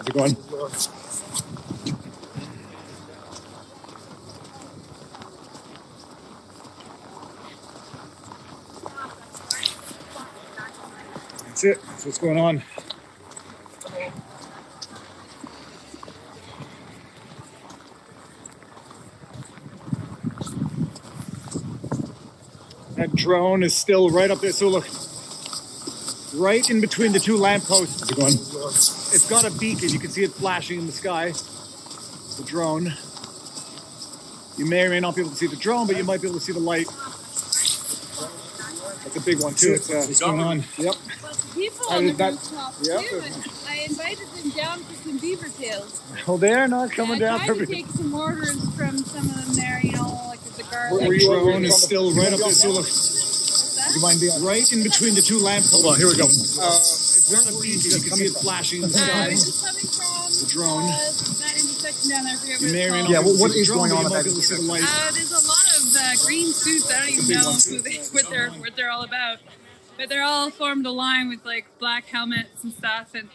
it going? That's it. That's what's going on. That drone is still right up there. So look, right in between the two lampposts. How's it going? It's got a beacon. You can see it flashing in the sky. The drone. You may or may not be able to see the drone, but you might be able to see the light. That's a big one too. What's going on? Yep. People on the rooftop too, and I invited them down for some beaver tails. Oh, they're not coming down. I tried to take some orders from some of them there, you know, like the garlic. The drone is still right up there. So look, do you mind being right in between the two lampposts? Hold on, here we go. It's not a beacon. You can see it flashing in the sky. This is coming from the drone. That intersection down there. I forget what it's called. Yeah, what is going on at that intersection? There's a lot of green suits. I don't even know what they're all about. But they're all formed a line with like black helmets and stuff, and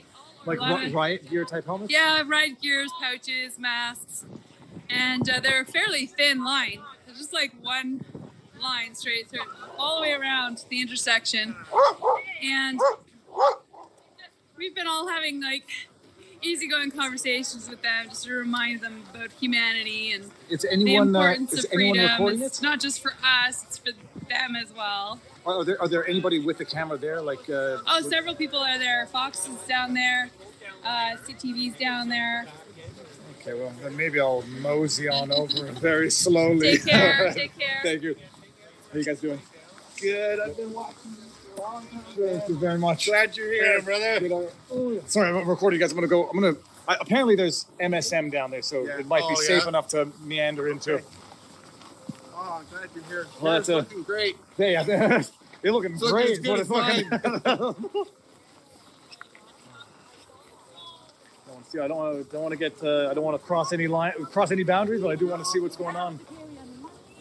like riot gear type helmets. Yeah, riot gears, pouches, masks, and they're a fairly thin line. They're just like one line straight through, all the way around the intersection. And we've been all having like easygoing conversations with them, just to remind them about humanity and the importance of freedom. Recording it's not just for us; it's for them as well. Are there anybody with the camera there? Like several people are there. Fox is down there. CTV's down there. Okay, well then maybe I'll mosey on over very slowly. Take care. Take care. Thank you. How you guys doing? Good. I've been watching you for a long time. Thank you very much. Glad you're here, brother. Sorry, I'm recording you guys. Apparently there's MSM down there, so it might be safe enough to meander into. Oh, I'm glad you're here. Well, it's looking great. Yeah, they're looking great. As good as mine. I don't want to get. I don't want to cross any boundaries, but I do want to see what's going on.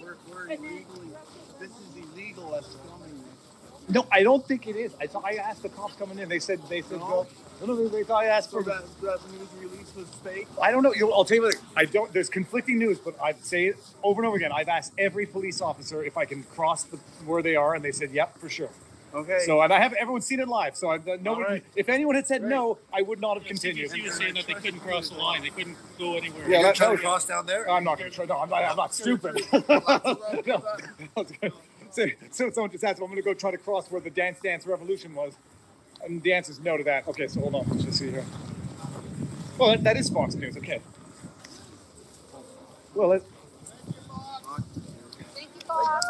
We're illegally. This is illegal as filming. No, I don't think it is. I asked the cops coming in. They said go. No, they thought I asked for that news release was fake. I don't know. I'll tell you what. I don't. There's conflicting news, but I'd say it over and over again. I've asked every police officer if I can cross where they are, and they said, "Yep, for sure." Okay. So, and everyone's seen it live. So, if anyone had said no, I would not have continued. He was saying that they couldn't cross the line. They couldn't go anywhere. Yeah, you're trying to cross down there. I'm not going to try. No, I'm not stupid. So someone just asked, "I'm going to go try to cross where the Dance Revolution was." And the answer is no to that. Okay, so hold on. Let's just see here. Well, that is Fox News. Okay. Well, Thank you, Fox.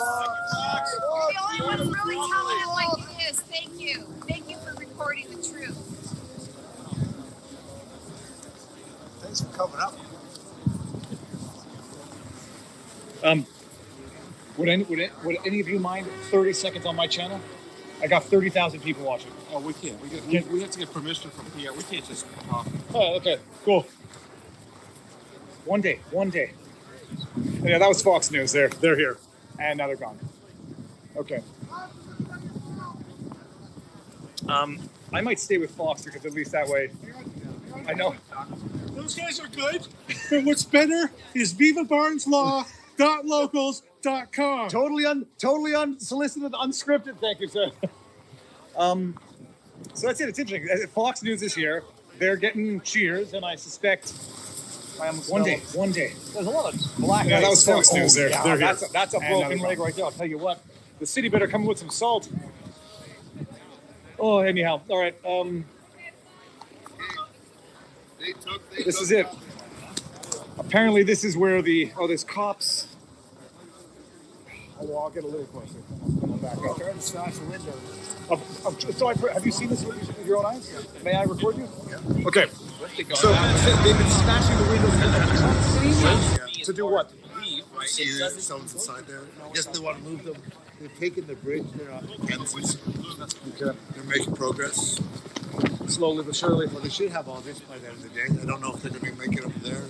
You're the only one really telling it like it is. Thank you. Thank you for recording the truth. Thanks for coming up. Would any of you mind 30 seconds on my channel? I got 30,000 people watching. Oh, we can't. We have to get permission from PR. We can't just talk. Oh, okay. Cool. One day. Yeah, that was Fox News. They're here. And now they're gone. Okay. I might stay with Fox because at least that way, I know. Those guys are good. But what's better is vivabarneslaw.locals.com. Totally unsolicited, unscripted. Thank you, sir. So that's it. It's interesting. Fox News is here. They're getting cheers, and I suspect one day. There's a lot of black. Yeah, that was Fox News. They're here. That's a broken leg right there. I'll tell you what. The city better come with some salt. Oh, anyhow. All right. This is it. Apparently, this is where there's cops. Oh, I'll get a little closer. Come on back up. Try to smash the window. Have you seen this with your own eyes? May I record you? Yeah. Okay. So they've been smashing the windows to do what? See, someone's inside there. Yes, they want to move them. They've taken the bridge. They're on the fences. Okay. They're making progress. Slowly but surely. Well, they should have all this by the end of the day. I don't know if they're going to make it up there.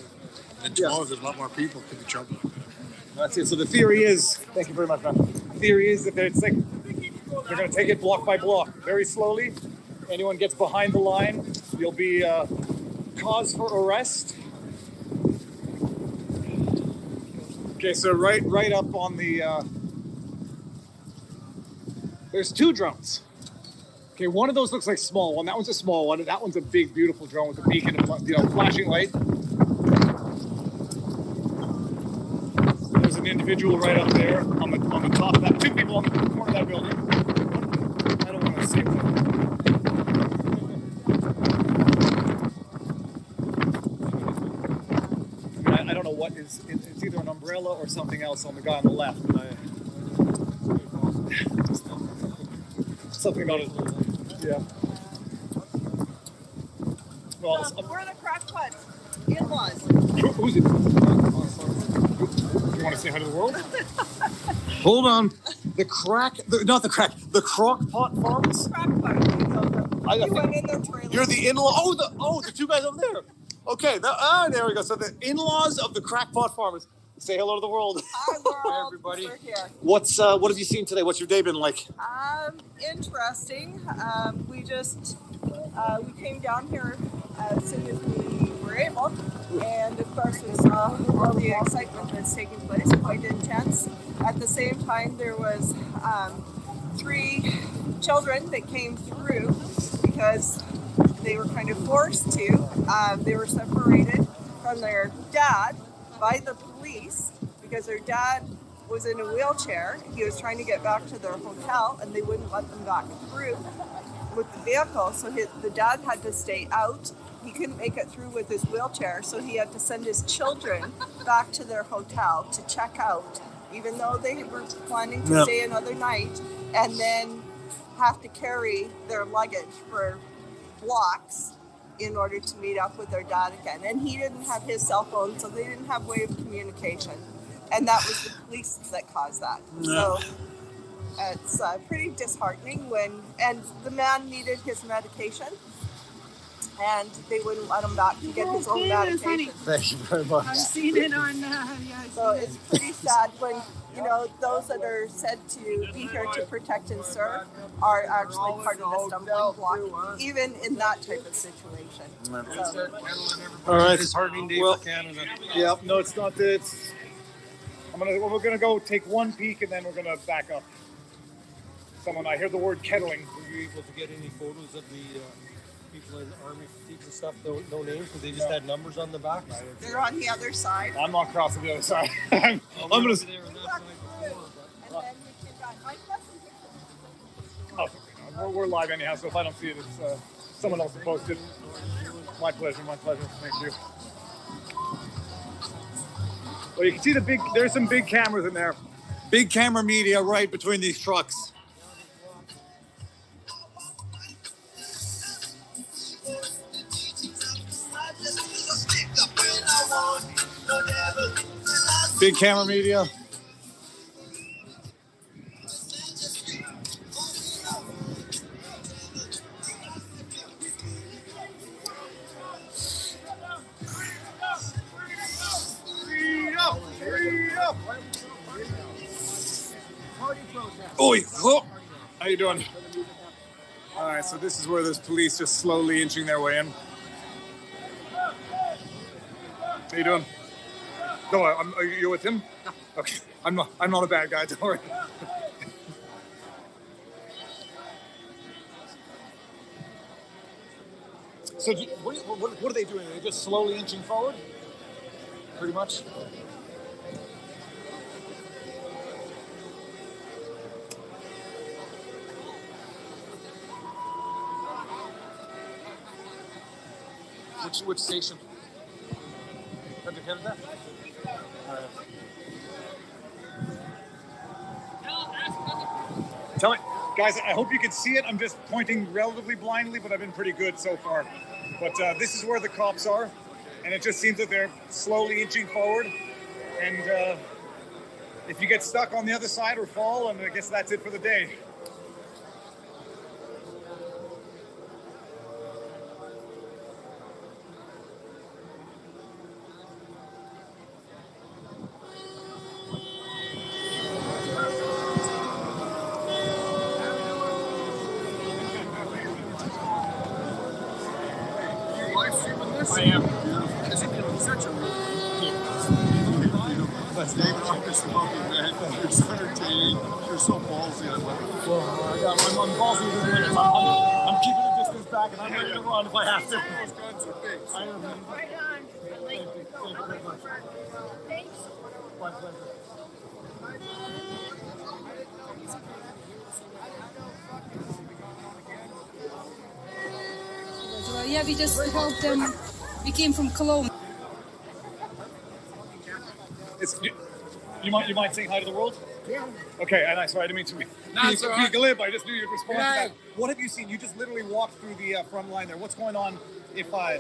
And tomorrow, there's a lot more people. Could be trouble. That's it. So the theory is, thank you very much, man. The theory is that they're going to take it block by block, very slowly. Anyone gets behind the line, you'll be cause for arrest. Okay, so right up on the, there's two drones. Okay, one of those looks like a small one. That one's a small one. And that one's a big, beautiful drone with a beacon and flashing light. There's an individual right up there on the top of that. Two people on the corner of that building. I don't want to say that. I don't know what is. It's either an umbrella or something else on the guy on the left. Something about it. Yeah. Well, We're the crackpots. In-laws. Who's it? You want to say hi to the world? Hold on. The Crock-Pot Farms? Crackpots. You know them. I You think- went in their trailer. You're the in-law. The two guys over there. Okay. There we go. So the in-laws of the Crackpot Farmers. Say hello to the world. Hi, world. everybody. We're here. What have you seen today? What's your day been like? Interesting. We came down here as soon as we were able, and of course we saw all the excitement that's taking place, quite intense. At the same time, there was 3 children that came through because they were kind of forced to. They were separated from their dad by the police because their dad was in a wheelchair. He was trying to get back to their hotel and they wouldn't let them back through with the vehicle. So the dad had to stay out. He couldn't make it through with his wheelchair, so he had to send his children back to their hotel to check out, even though they were planning to stay another night, and then have to carry their luggage for blocks in order to meet up with their dad again. And he didn't have his cell phone, so they didn't have way of communication. And that was the police that caused that. So it's pretty disheartening and the man needed his medication and they wouldn't let him back to get his own medication. Thank you very much. I've seen it on. So it's pretty sad when, those that are said to be here to protect and serve are actually part of the stumbling block, even in that type of situation. So, All right. It's heartening day Well, for Canada. Yeah. No, it's not. We're gonna go take one peek and then we're gonna back up. I hear the word kettling. Were you able to get any photos of the people in army fatigues and stuff? No names, but they just had numbers on the back. they're on the other side. I'm not crossing the other side. I'm gonna. There on that side before, but- And then we can I got some pictures. Oh, we're live anyhow, so if I don't see it, it's someone else will post it. My pleasure. Thank you. Well, you can see there's some big cameras in there. Big camera media right between these trucks. Big camera media. Oi, oh. How you doing? All right, so this is where there's police just slowly inching their way in. How you doing? No, are you with him? Okay, I'm not a bad guy. Don't worry. So what are they doing? Are they just slowly inching forward? Pretty much. Which station? Under Canada? Tell me, guys, I hope you can see it. I'm just pointing relatively blindly, but I've been pretty good so far. But this is where the cops are, and it just seems that they're slowly inching forward. And if you get stuck on the other side or fall, and I guess that's it for the day. I am. Such a That's David August above you, man. You're so entertaining. You're so ballsy. I love it. Well, I'm ballsy with the limits. I'm keeping the distance back, and I'm ready to run if I have to. Those guns are big. I am. Right on. Thank you. Thank you very much. Thanks. My pleasure. Yeah, we just helped them. We came from Cologne. You mind saying hi to the world? Yeah. Okay, and sorry, I didn't mean to be glib. I just knew you'd respond to that. What have you seen? You just literally walked through the front line there. What's going on? If I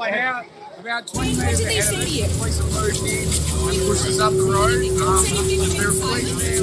had about 20 minutes ahead of us, the police are moved in and pushed us up the road. There are police there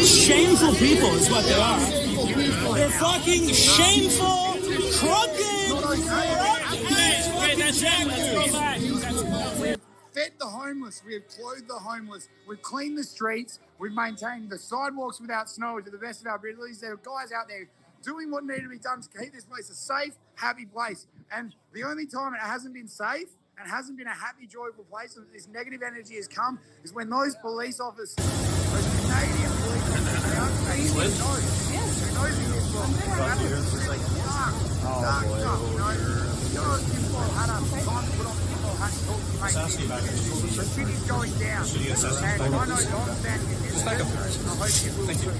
Shameful people is what they are. They're fucking shameful, crooked. Okay, that's it. Let's go back. We've fed the homeless. We have clothed the homeless. We've cleaned the streets. We've maintained the sidewalks without snow to the best of our abilities. There are guys out there doing what needed to be done to keep this place a safe, happy place. And the only time it hasn't been safe and hasn't been a happy, joyful place and this negative energy has come is when those police officers, those Canadian police officers, they are saying they know. They know who this was. Dark stuff, you know. Your tinfoil hat up, time to put on the tinfoil hat and talk to your mate. The city's going down. And I know Don's standing in this and I hope you will too.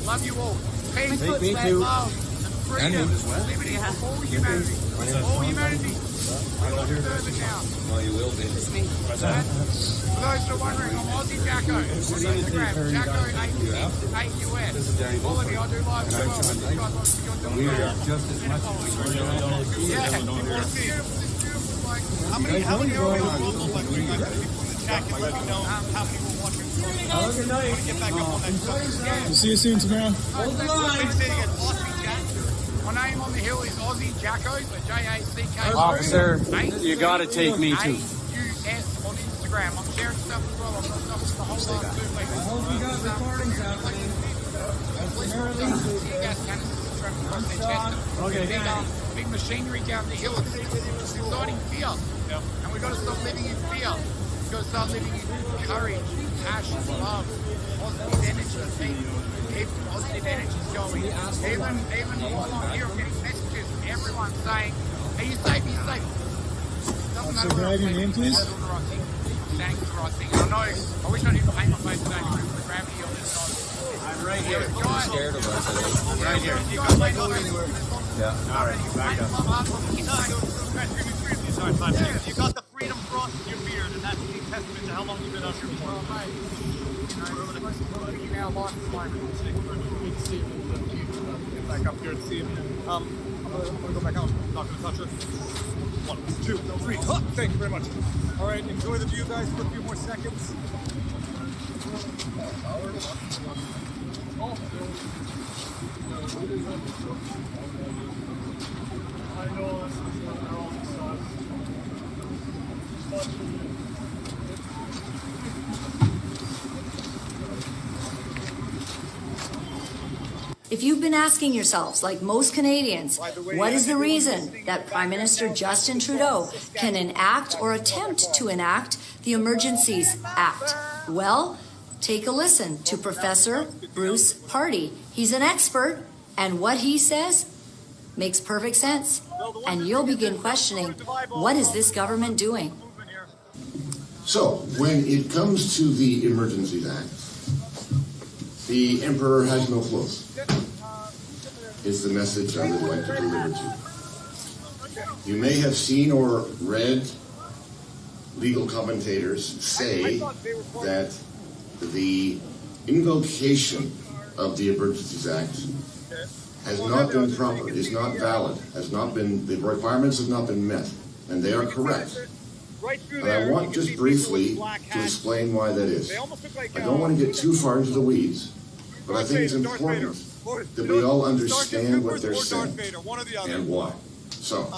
Love you all. Peace, love, and freedom, liberty for all humanity. All humanity. We all deserve it now. Well, you will be. It's me. For those that are wondering, I'm Aussie Jacko. On Instagram, Jacko8US. All of you, I do live as well. You guys want to see on We are just as much yeah. How many are we look like we got jacket? Let me know how many we're watching. Have a good night. Get back up on that stuff. We'll see you soon tomorrow. Hold the line. Aussie Jack. My name on the hill is Aussie Jacko, so J-A-C-K. Officer, you got to take me too. A-U-S on Instagram. I'm sharing stuff as well. I'm not stuff with the whole lot of food. I hope you got recordings happening. Big machinery down the hill. It's inciting fear. And we've got to stop living in fear. We've got to start living in courage, passion, love, positive energy. Keep positive energies going. Even while I'm here, I'm getting messages from everyone saying, are you safe? Are you safe? Doesn't matter Can I have your name, please? Saying the right thing. I know, I wish I didn't paint my face today because of the gravity on this side. I'm right here. I'm scared of us. Right here. You got my go anywhere. Yeah. All right. Back up. You got the freedom cross in your beard, and that's the testament to how long you've been out here for. In our life at the moment. Get back up here and see him. I'm gonna go back out. I'm not gonna touch her. 1, 2, 3. Oh, thank you very much. All right, enjoy the view, guys, for a few more seconds. I know this is what all this stuff. If you've been asking yourselves, like most Canadians, what is the reason that Prime Minister Justin Trudeau can enact or attempt to enact the Emergencies Act? Well, take a listen to Professor Bruce Pardy. He's an expert, and what he says makes perfect sense. And you'll begin questioning, what is this government doing? So, when it comes to the Emergencies Act, the Emperor has no clothes. Is the message I would like to deliver to you. You may have seen or read legal commentators say that the invocation of the Emergencies Act has not been proper, is not valid, has not been, the requirements have not been met, and they are correct. And I want just briefly to explain why that is. I don't want to get too far into the weeds, but I think it's important that we all understand what they're saying and why. So,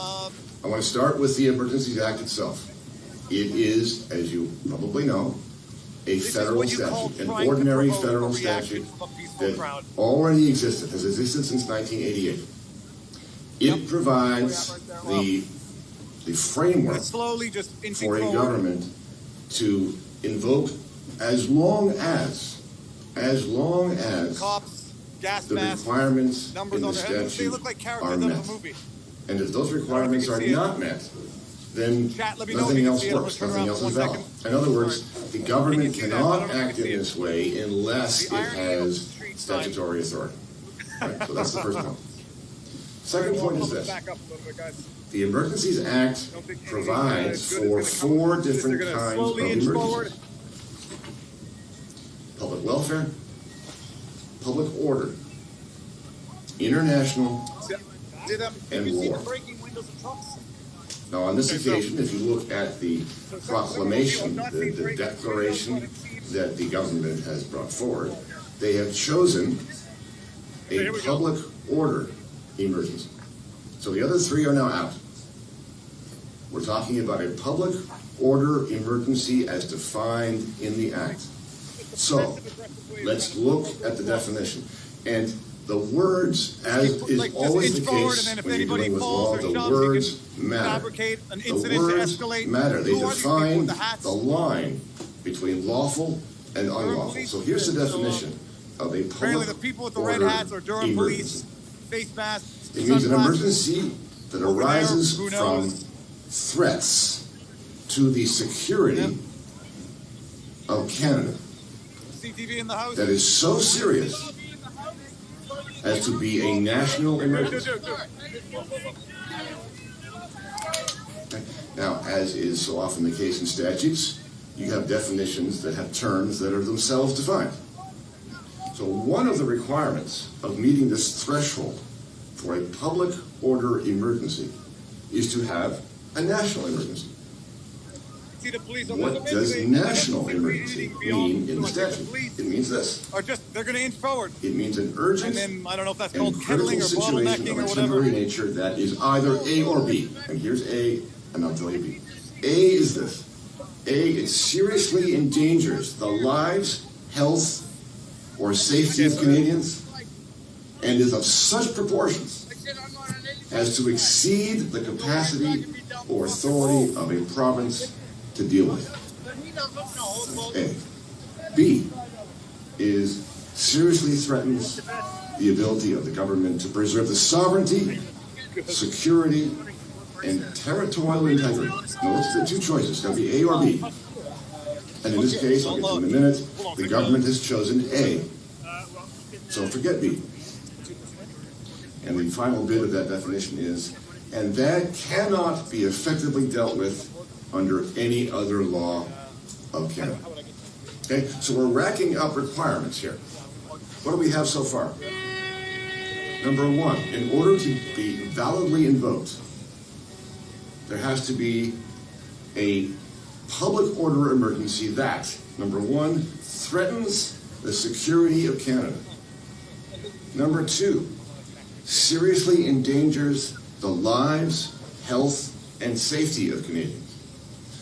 I want to start with the Emergencies Act itself. It is, as you probably know, a federal statute, an ordinary federal statute that already existed, has existed since 1988. It provides the framework for a government to invoke as long as Cops, gas the masks, requirements numbers in the on their heads. They statute look like are characters out of met. a movie. And if those requirements are not met, then Chat, let me know if nothing you can else see it. I'm works, gonna turn nothing around else for is 1 valid. second. In other words, the government see that? I cannot don't know if you act can in see it. this way unless The it irony of has the street sign. statutory authority. Right? So that's the first point. Second point is this. Back up a little bit, guys. The Emergencies Act provides for 4 different They're gonna kinds of slowly inch forward. emergencies. Public welfare, public order, international, and war. Now, on this occasion, if you look at the proclamation, the declaration that the government has brought forward, they have chosen a public order emergency. So the other 3 are now out. We're talking about a public order emergency as defined in the Act. So, let's look at the definition. And the words, as is always the case when you're dealing with law, the words matter. The words matter. They define the line between lawful and unlawful. So here's the definition of a Apparently the public people with the red hats are Durham police, emergency. face masks, It means an sunglasses. emergency that Over there, arises who from knows? threats to the security of Canada CTV in the house. that is so serious as to be a national emergency. Now, as is so often the case in statutes, you have definitions that have terms that are themselves defined. So one of the requirements of meeting this threshold for a public order emergency is to have a national emergency. See the police on What the does midway, national and then emergency beyond, mean in the like the statute? police It means this. Are just, they're going to inch forward. It means an urgent And then, I don't know if that's and called critical kettling or situation bottlenecking of or a whatever. temporary nature that is either A or B. And here's A, and I'll tell you B. A is this. A, it seriously endangers the lives, health, or safety of Canadians and is of such proportions as to exceed the capacity or authority of a province to deal with. A. B is seriously threatens the ability of the government to preserve the sovereignty, security, and territorial integrity. Now, what's the 2 choices? It's going to be A or B. And in this case, I'll get to in a minute, the government has chosen A. So forget B. And the final bit of that definition is, and that cannot be effectively dealt with under any other law of Canada. Okay, so we're racking up requirements here. What do we have so far? Number 1, in order to be validly invoked, there has to be a public order emergency that, number 1, threatens the security of Canada. Number 2, seriously endangers the lives, health, and safety of Canadians.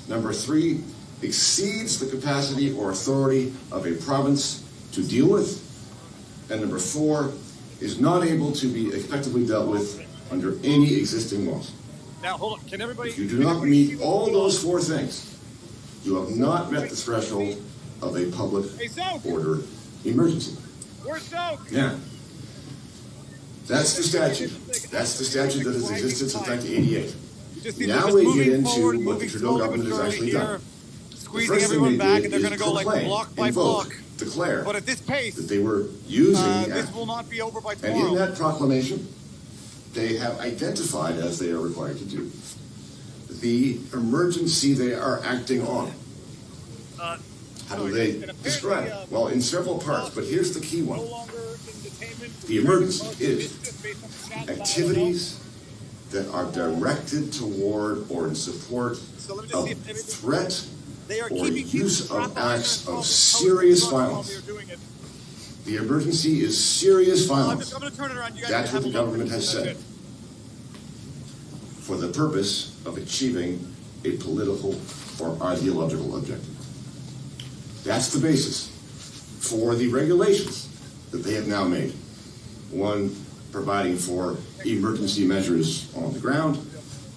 Number 3, exceeds the capacity or authority of a province to deal with. And number 4, is not able to be effectively dealt with under any existing laws. Now, hold on. Can everybody... If you do not meet all those 4 things, you have not met the threshold of a public order emergency. Where's Soak? Now, that's the statute. That's the statute that has existed since 1988. Now we get into what the Trudeau government has actually done. The first thing they did is proclaim, declare But at this pace, that they were using the this Act. will not be over by And tomorrow. in that proclamation, they have identified, as they are required to do, the emergency they are acting on. How do they describe it? Well, in several parts, but here's the key one. The emergency is activities that are directed toward or in support of threat or use of acts of serious violence. The emergency is serious violence. That's what the government has said. For the purpose of achieving a political or ideological objective. That's the basis for the regulations that they have now made. One providing for emergency measures on the ground,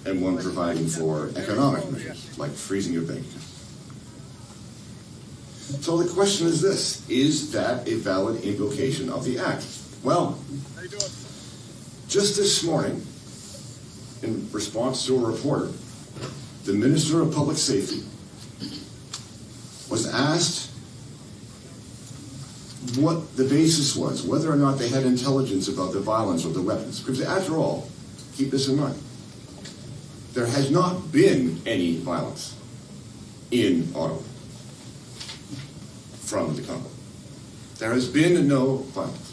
and one providing for economic measures, like freezing your bank account. So the question is this: is that a valid invocation of the Act? Well, just this morning, in response to a reporter, the Minister of Public Safety was asked what the basis was, whether or not they had intelligence about the violence of the weapons. Because after all, keep this in mind, there has not been any violence in Ottawa from the Convoy. There has been no violence.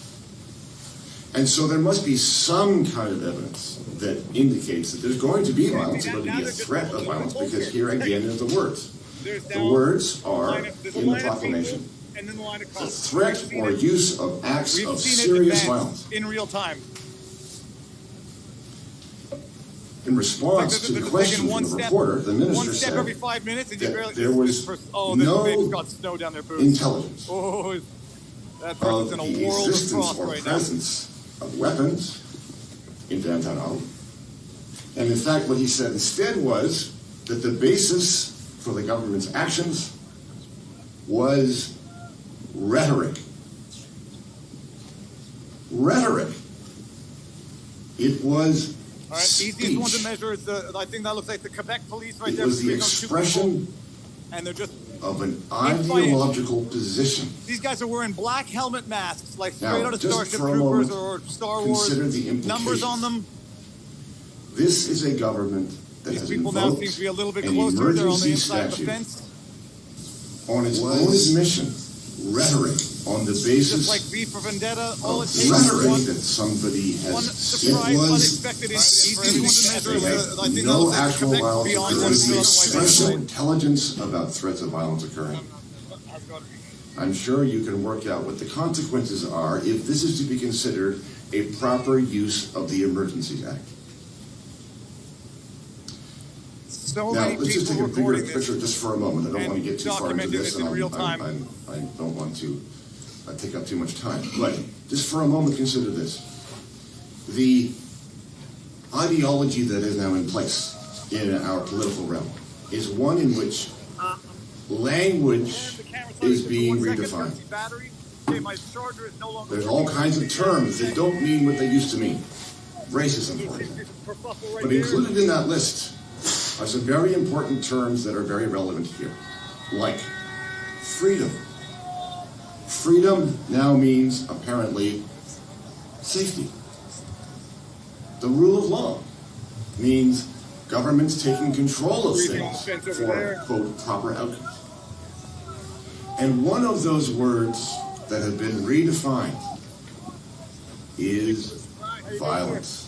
And so there must be some kind of evidence that indicates that there's going to be violence, or there'll be a threat of violence, because here again are the words. The words are, in the proclamation, the threat or use of acts of serious violence. In real time. In response to the question from the reporter, the minister said that there was no intelligence of the existence or presence of weapons in downtown Ottawa. And in fact, what he said instead was that the basis for the government's actions was rhetoric. Rhetoric. It was speech. Easiest one to measure is I think that looks like the Quebec police right there. It was the expression and they're just of an ideological position. These guys are wearing black helmet masks, like straight Now, out of just Starship for a Troopers moment, or Star Wars. consider the implications. Numbers on them. This is a government that These has people now invoked seem to be a little bit an closer. They're on the emergency inside of the statute fence. on its own admission, rhetoric on the basis Just like V for Vendetta, all it of takes is rhetoric one that somebody surprise, has. It was unexpected incident. I think no that actual Quebec violence. beyond There what was is the otherwise expression known. intelligence about threats of violence occurring. I'm sure you can work out what the consequences are if this is to be considered a proper use of the Emergencies Act. So Now, many let's just take people a bigger recording picture this just for a moment. I don't want to get too far into documenting this, it in and real time. I don't want to take up too much time. But just for a moment, consider this. The ideology that is now in place in our political realm is one in which language is being redefined. There's all kinds of terms that don't mean what they used to mean. Racism, for example. But included in that list are some very important terms that are very relevant here, like freedom. Freedom now means, apparently, safety. The rule of law means governments taking control of things for, quote, proper outcomes. And one of those words that have been redefined is violence.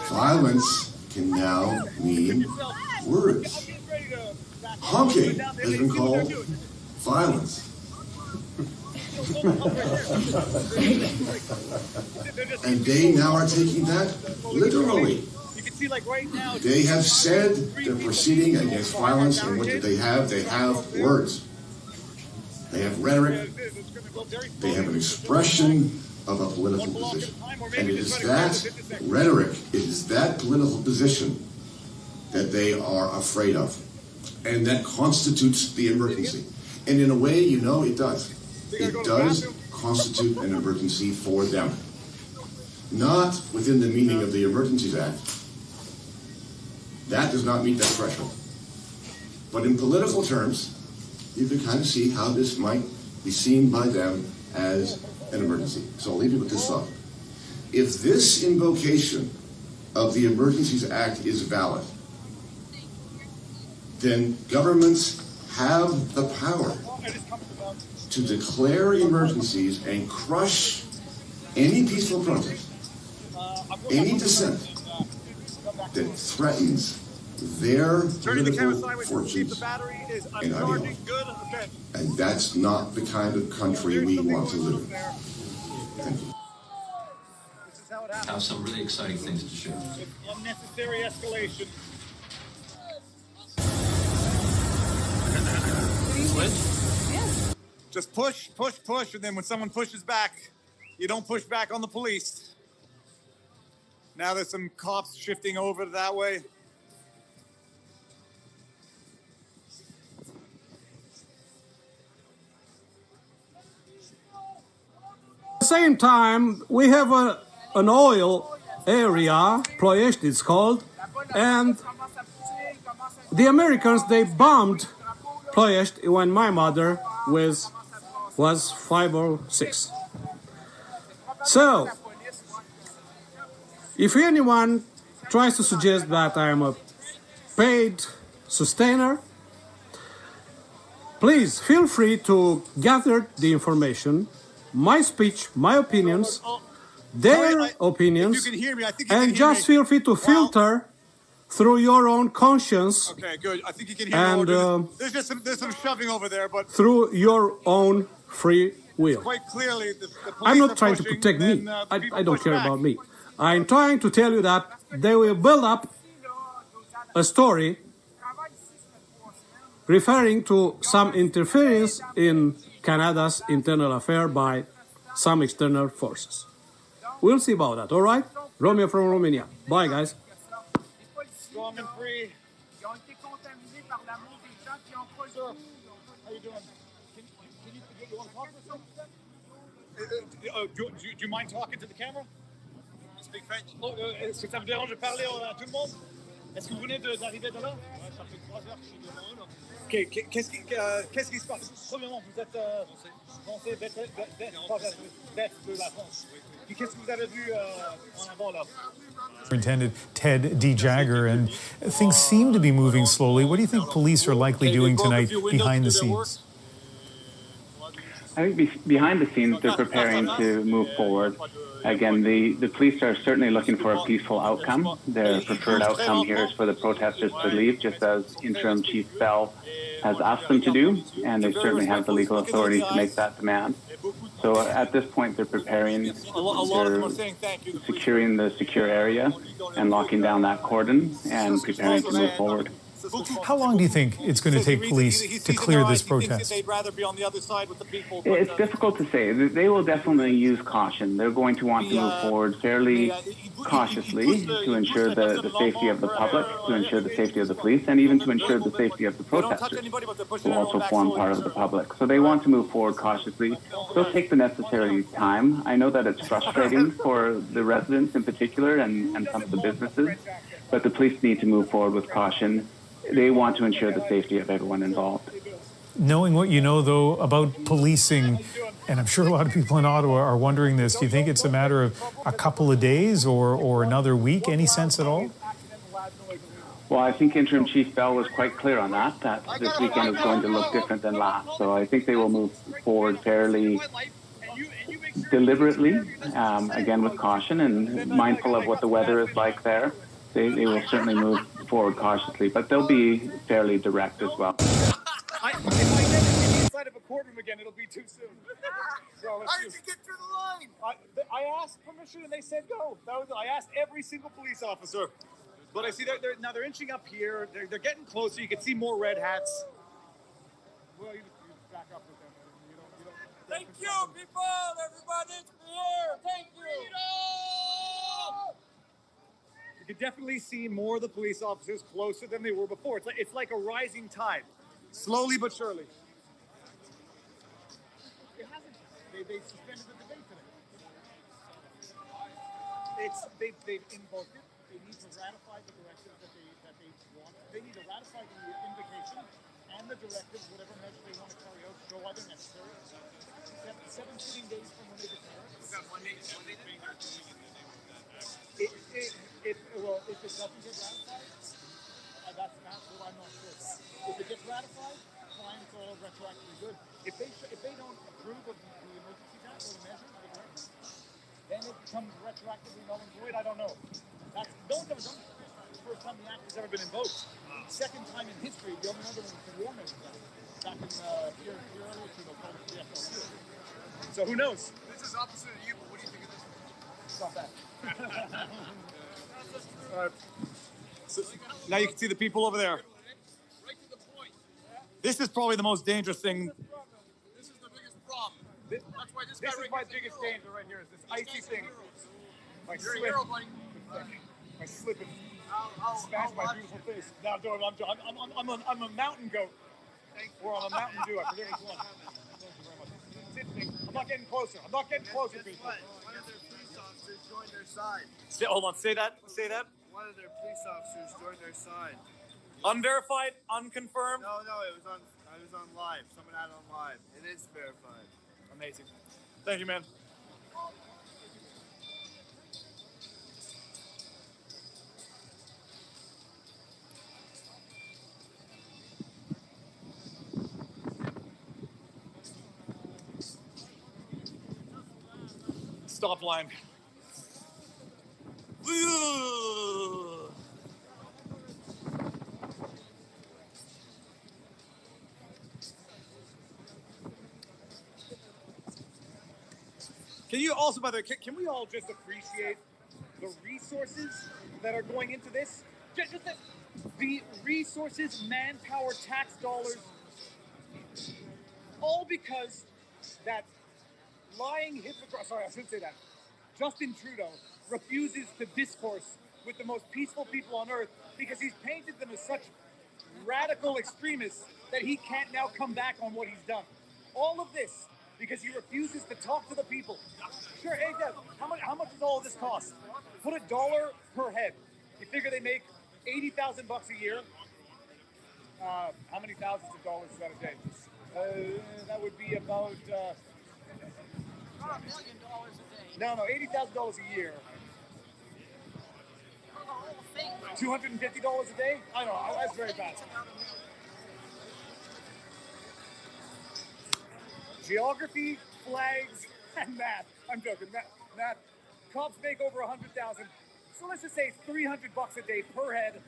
Violence can now mean words. Honking has been called violence. And they now are taking that literally. They have said they're proceeding against violence, and what do they have? They have words. They have rhetoric. They have an expression of a political position. And it is that rhetoric, it is that political position that they are afraid of. And that constitutes the emergency. And in a way, you know, it does. It does constitute an emergency for them. Not within the meaning of the Emergencies Act. That does not meet that threshold. But in political terms, you can kind of see how this might be seen by them as an emergency. So I'll leave you with this thought. If this invocation of the Emergencies Act is valid, then governments have the power to declare emergencies and crush any peaceful protest, any dissent that threatens their political fortunes and ideology. And that's not the kind of country we want to live in. Thank you. I have some really exciting things to share. Unnecessary escalation. Yes. Just push, push, push, and then when someone pushes back, you don't push back on the police. Now there's some cops shifting over that way. At the same time, we have an oil area, Ploiești it's called, and the Americans, they bombed Ploiești when my mother was 5 or 6. So, if anyone tries to suggest that I am a paid sustainer, please feel free to gather the information, my speech, my opinions, their opinions, and just feel free to filter through your own conscience. Okay, good. I think you can hear me. And there's some shoving over there, but through your own free will. quite clearly the police I'm not are trying to pushing, protect me. then, I don't care about me. I'm trying to tell you that they will build up a story referring to some interference in Canada's internal affair by some external forces. We'll see about that, all right? Romeo from Romania. Bye, guys. Strong and free. Sir, how you doing? You want to talk to someone? Do you mind talking to the camera? Speak French. Est-ce que ça vous dérange de parler à tout le monde? Est-ce que vous venez d'arriver de là? Ouais, ça fait 3 heures que je suis devant eux, là. Ok, qu'est-ce qui se passe? Premièrement, vous êtes français d'être de la France. Puis qu'est-ce que vous avez vu en avant là? Superintendent Ted D. Jagger, and things seem to be moving slowly. What do you think police are likely doing tonight behind the scenes? I think behind the scenes, they're preparing to move forward. Again, the police are certainly looking for a peaceful outcome. Their preferred outcome here is for the protesters to leave, just as Interim Chief Bell has asked them to do, and they certainly have the legal authority to make that demand. So at this point, they're preparing, they're securing the secure area and locking down that cordon and preparing to move forward. How long do you think it's going to take police to clear this protest? It's difficult to say. They will definitely use caution. They're going to want to move forward fairly cautiously to ensure the safety of the public, to ensure the safety of the police, and even to ensure the safety of the protesters, who also form part of the public. So they want to move forward cautiously. They'll take the necessary time. I know that it's frustrating for the residents in particular and some of the businesses, but the police need to move forward with caution. They want to ensure the safety of everyone involved. Knowing what you know, though, about policing, and I'm sure a lot of people in Ottawa are wondering this, do you think it's a matter of a couple of days or another week? Any sense at all? Well, I think Interim Chief Bell was quite clear on that this weekend is going to look different than last. So I think they will move forward fairly deliberately, again with caution and mindful of what the weather is like there. They will certainly move forward cautiously, but they'll be fairly direct as well. If I never get inside of a courtroom again, it'll be too soon. So how did you get through the line? I asked permission and they said go. I asked every single police officer. But I see they're inching up here. They're getting closer. You can see more red hats. Well, you just back up with them. Thank you, people! Everybody's here! Thank you! You can definitely see more of the police officers closer than they were before. It's like a rising tide, slowly but surely. It hasn't. They suspended the debate today. They've invoked it. They need to ratify the directives that they want. They need to ratify the invocation and the directives, whatever measure they want to carry out, show why they're necessary. 17 days from when they declare it. Well, If it doesn't get ratified, that's what I'm not sure about. If it gets ratified, fine, it's all retroactively good. If they don't approve of the emergency tax or the measures, the directives, then it becomes retroactively null and void. I don't know. That's no one's ever done it. It's the first time the act has ever been invoked. Second time in history, the only other one was the war measures back in year earlier to the FLQ. So who knows? This is opposite of you, but what do you think of this? It's not bad. All right. So now you can see the people over there. Right to the point. This is probably the most dangerous thing. This is the biggest problem. That's why this guy This is my biggest danger right here. Is this icy thing? My You're a slip. hero, buddy. My slip and smashed my beautiful face. Now I'm a mountain goat. Or I'm a Mountain Dew. I forget which one. Thank you very much. It's interesting. I'm not getting closer. I'm not getting closer, people. One of their police officers joined their side. Hold on. Say that. Say that. One of their police officers joined their side. Unverified, unconfirmed. No, it was on. I was on live. Someone had it on live. It is verified. Amazing. Thank you, man. Stop line. Can you also, by the way, can we all just appreciate the resources that are going into this? Just the resources, manpower, tax dollars, all because that lying hypocrite, sorry, I shouldn't say that. Justin Trudeau refuses to discourse with the most peaceful people on earth because he's painted them as such radical extremists that he can't now come back on what he's done. All of this because he refuses to talk to the people. Sure, hey Deb, how much does all of this cost? Put $1 per head. You figure they make $80,000 a year. How many thousands of dollars is that a day? That would be about $1 million a day. no, $80,000 a year. $250 a day? I don't know. That's very bad. Geography, flags, and math. I'm joking. Math. Cops make over $100,000. So let's just say it's $300 a day per head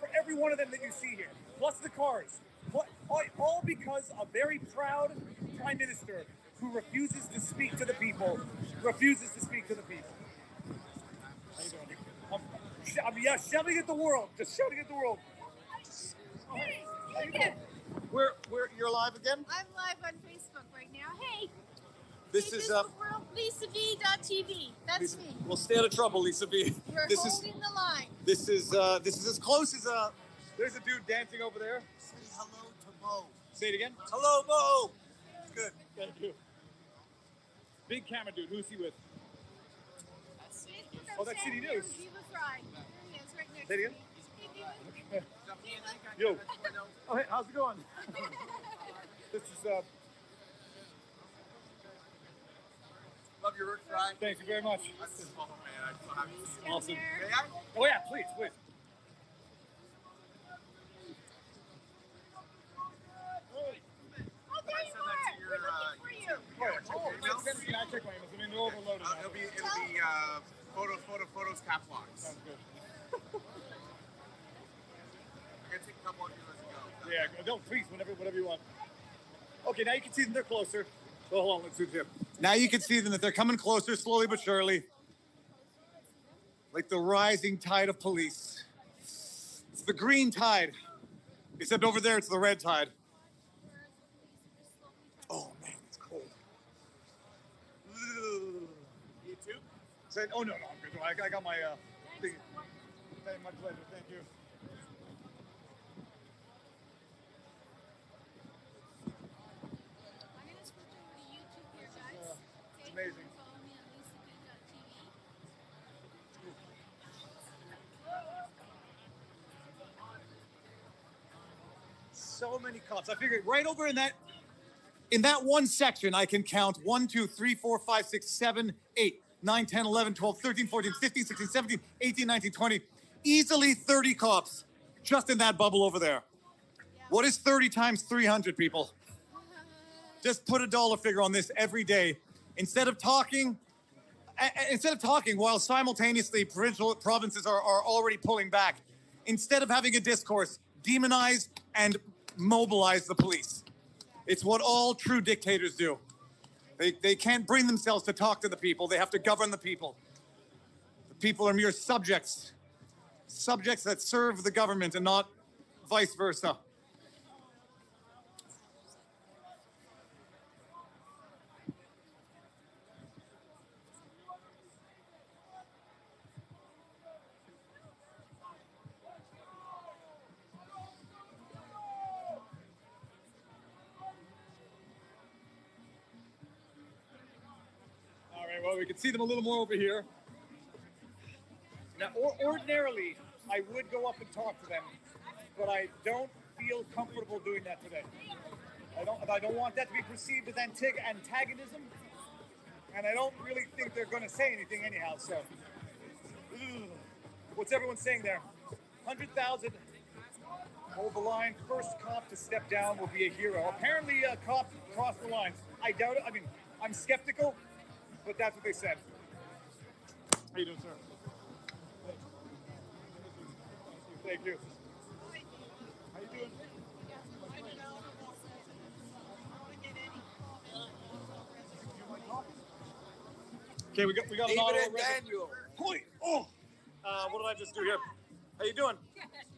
for every one of them that you see here, plus the cars. All because a very proud prime minister who refuses to speak to the people. Refuses to speak to the people. How you doing? I'm shouting at the world. Just shouting at the world. How you doing? You're live again? I'm live on Facebook right now. Hey. This is World, LisaV.tv. That's me. We'll stay out of trouble, Lisa V. We're holding the line. This is as close as there's a dude dancing over there. Say hello to Mo. Say it again. Hello, Mo. Good. Thank you. Big camera dude. Who's he with? Oh, that's City News. He was right. He is right next Say it to again. me. Yo. Oh, hey, how's it going? This is Love your work, Ryan. Thank you very much. That's just awesome, man. I still have you. Awesome. May I? Oh yeah, please. Oh, there you are. We're looking for you. Can I check my emails? I mean, they're overloaded. It'll be photos, catwalks. Sounds good. I gotta take a couple of you as we go. Yeah, no, please, whatever you want. Okay, now you can see them. They're closer. Oh, hold on, let's zoom in. Now you can see them that they're coming closer, slowly but surely. Like the rising tide of police. It's the green tide. Except over there, it's the red tide. Oh man, it's cold. You too? Oh no, I'm good. I got my thing. My pleasure. Thank you. I'm going to switch over to YouTube here, guys. It's amazing. Follow me on LisaV.tv. So many cops. I figured right over in that one section, I can count 1, 2, 3, 4, 5, 6, 7, 8, 9, 10, 11, 12, 13, 14, 15, 16, 17, 18, 19, 20. easily 30 cops just in that bubble over there. What is 30 times 300, people? Just put a dollar figure on this every day. Instead of talking while simultaneously provinces are already pulling back, instead of having a discourse, demonize and mobilize the police. It's what all true dictators do. They can't bring themselves to talk to the people. They have to govern the people. The people are mere subjects. Subjects that serve the government and not vice versa. All right, well, we can see them a little more over here. Now, ordinarily, I would go up and talk to them, but I don't feel comfortable doing that today. I don't want that to be perceived as antagonism, and I don't really think they're going to say anything anyhow, so. What's everyone saying there? 100,000, hold the line, first cop to step down will be a hero. Apparently a cop crossed the lines. I doubt it, I mean, I'm skeptical, but that's what they said. How you doing, sir? Thank you. How you doing? Okay, we got an auto already. Daniel. Holy, what did I just do here? How you doing?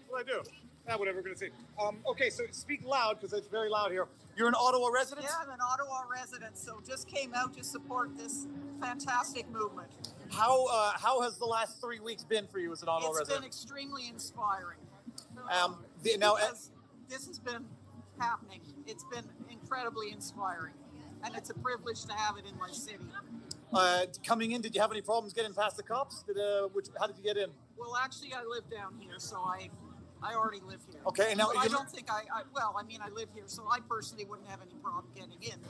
What did I do? Whatever, we're gonna see. Okay, so speak loud because it's very loud here. You're an Ottawa resident? Yeah, I'm an Ottawa resident, so just came out to support this fantastic movement. How has the last 3 weeks been for you as an Ottawa resident? It's been extremely inspiring. Because this has been happening. It's been incredibly inspiring, and it's a privilege to have it in my city. Coming in, did you have any problems getting past the cops? How did you get in? Well, actually, I live down here, so I already live here. Okay, and now I don't think I live here, so I personally wouldn't have any problem getting in.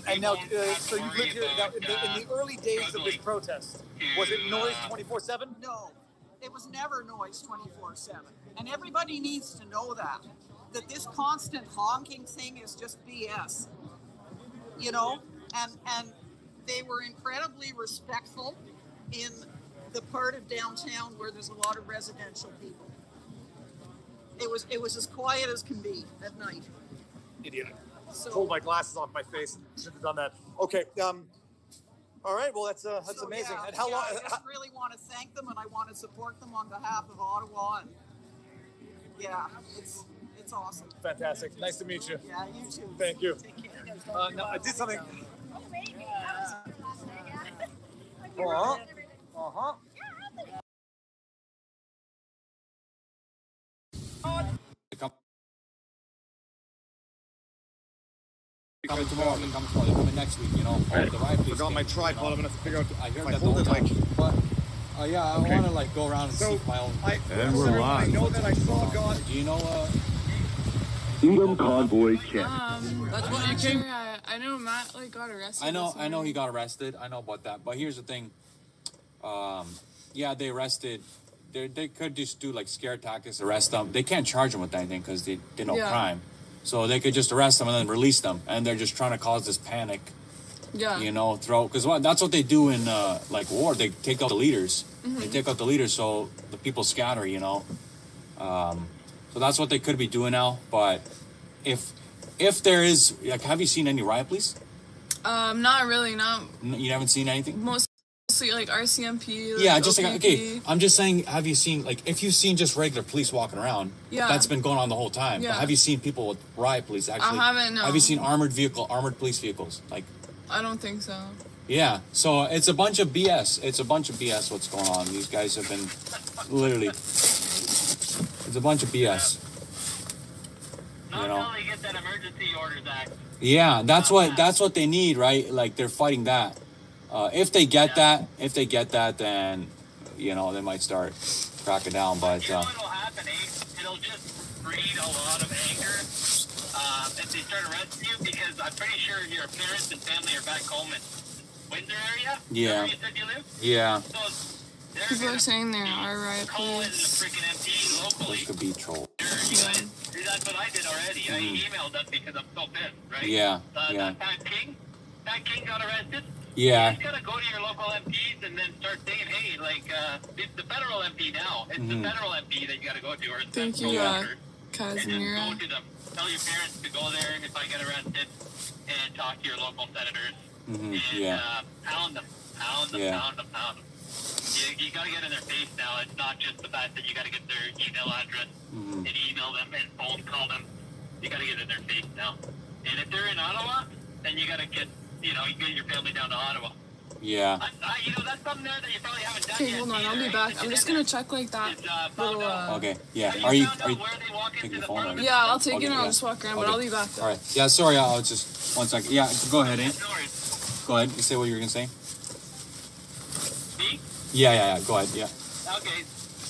And now, so you live here. Now, in the early days of this protest, was it noise 24/7? No, it was never noise 24/7, and everybody needs to know that this constant honking thing is just BS. You know, and they were incredibly respectful in the part of downtown where there's a lot of residential people. It was as quiet as can be at night. Idiot. Pulled my glasses off my face. Should have done that. Okay. All right. Well, that's amazing. Yeah, and how long? I just really want to thank them, and I want to support them on behalf of Ottawa. And yeah, it's awesome. Fantastic. Nice to meet you. Yeah, you too. Thank you. Take care. Now, I did something. Coming tomorrow, they're coming next week, you know. I forgot my tripod. I'm gonna have to figure out I if heard I that hold it like. But I want to like go around and see my own. And we're live. I know that I saw God. Do you know? Freedom Convoy Camp. That's what I'm sure I know Matt got arrested. I know he got arrested. I know about that. But here's the thing. Yeah, they arrested. They could just do like scare tactics, arrest them. They can't charge them with anything because they did no crime. So they could just arrest them and then release them. And they're just trying to cause this panic. Yeah. You know, because that's what they do in like war. They take out the leaders. Mm-hmm. They take out the leaders so the people scatter. You know. So that's what they could be doing now. But if there is, like, have you seen any riot police? Not really. No. You haven't seen anything? Mostly like RCMP. Yeah, just OPP. like, okay. I'm just saying, have you seen, like, if you've seen just regular police walking around, that's been going on the whole time. Yeah. But have you seen people with riot police actually? I haven't, no. Have you seen armored police vehicles? Like, I don't think so. Yeah, so it's a bunch of BS. It's a bunch of BS what's going on. These guys have been literally, it's a bunch of BS. You know? Until they get that emergency orders act. Yeah, that's what they need, right? Like they're fighting that. If they get that, then you know they might start cracking down. But you know what'll happen? It'll just breed a lot of anger if they start arresting you, because I'm pretty sure your parents and family are back home in Windsor area. Yeah. Where you said you live? Yeah. So they're People are saying there are riot police. Those could be trolls. Yeah. That's what I did already. I emailed them because I'm so pissed, right? Yeah, That King got arrested. Yeah. You just gotta go to your local MPs and then start saying, hey, like, it's the federal MP now. It's the federal MP that you gotta go to. Or it's Thank you, Casimira. And just go to them. Tell your parents to go there if I get arrested and talk to your local senators. And pound them. Pound them. You gotta get in their face now. It's not just the fact that you gotta get their email address and email them and phone call them. You gotta get in their face now. And if they're in Ottawa, then you gotta get, you get your family down to Ottawa. Yeah. That's something there that you probably haven't done Okay, yet. hold on. I'll be back. I'm just gonna check like that little. Okay. Yeah. Are you taking the phone? Yeah, I'll take it and I'll just walk around, but I'll be back. All right. Yeah. Sorry. I'll just 1 second. Yeah. Go ahead, eh? Go ahead. You say what you were gonna say. Me? Yeah. Go ahead. Yeah. Okay.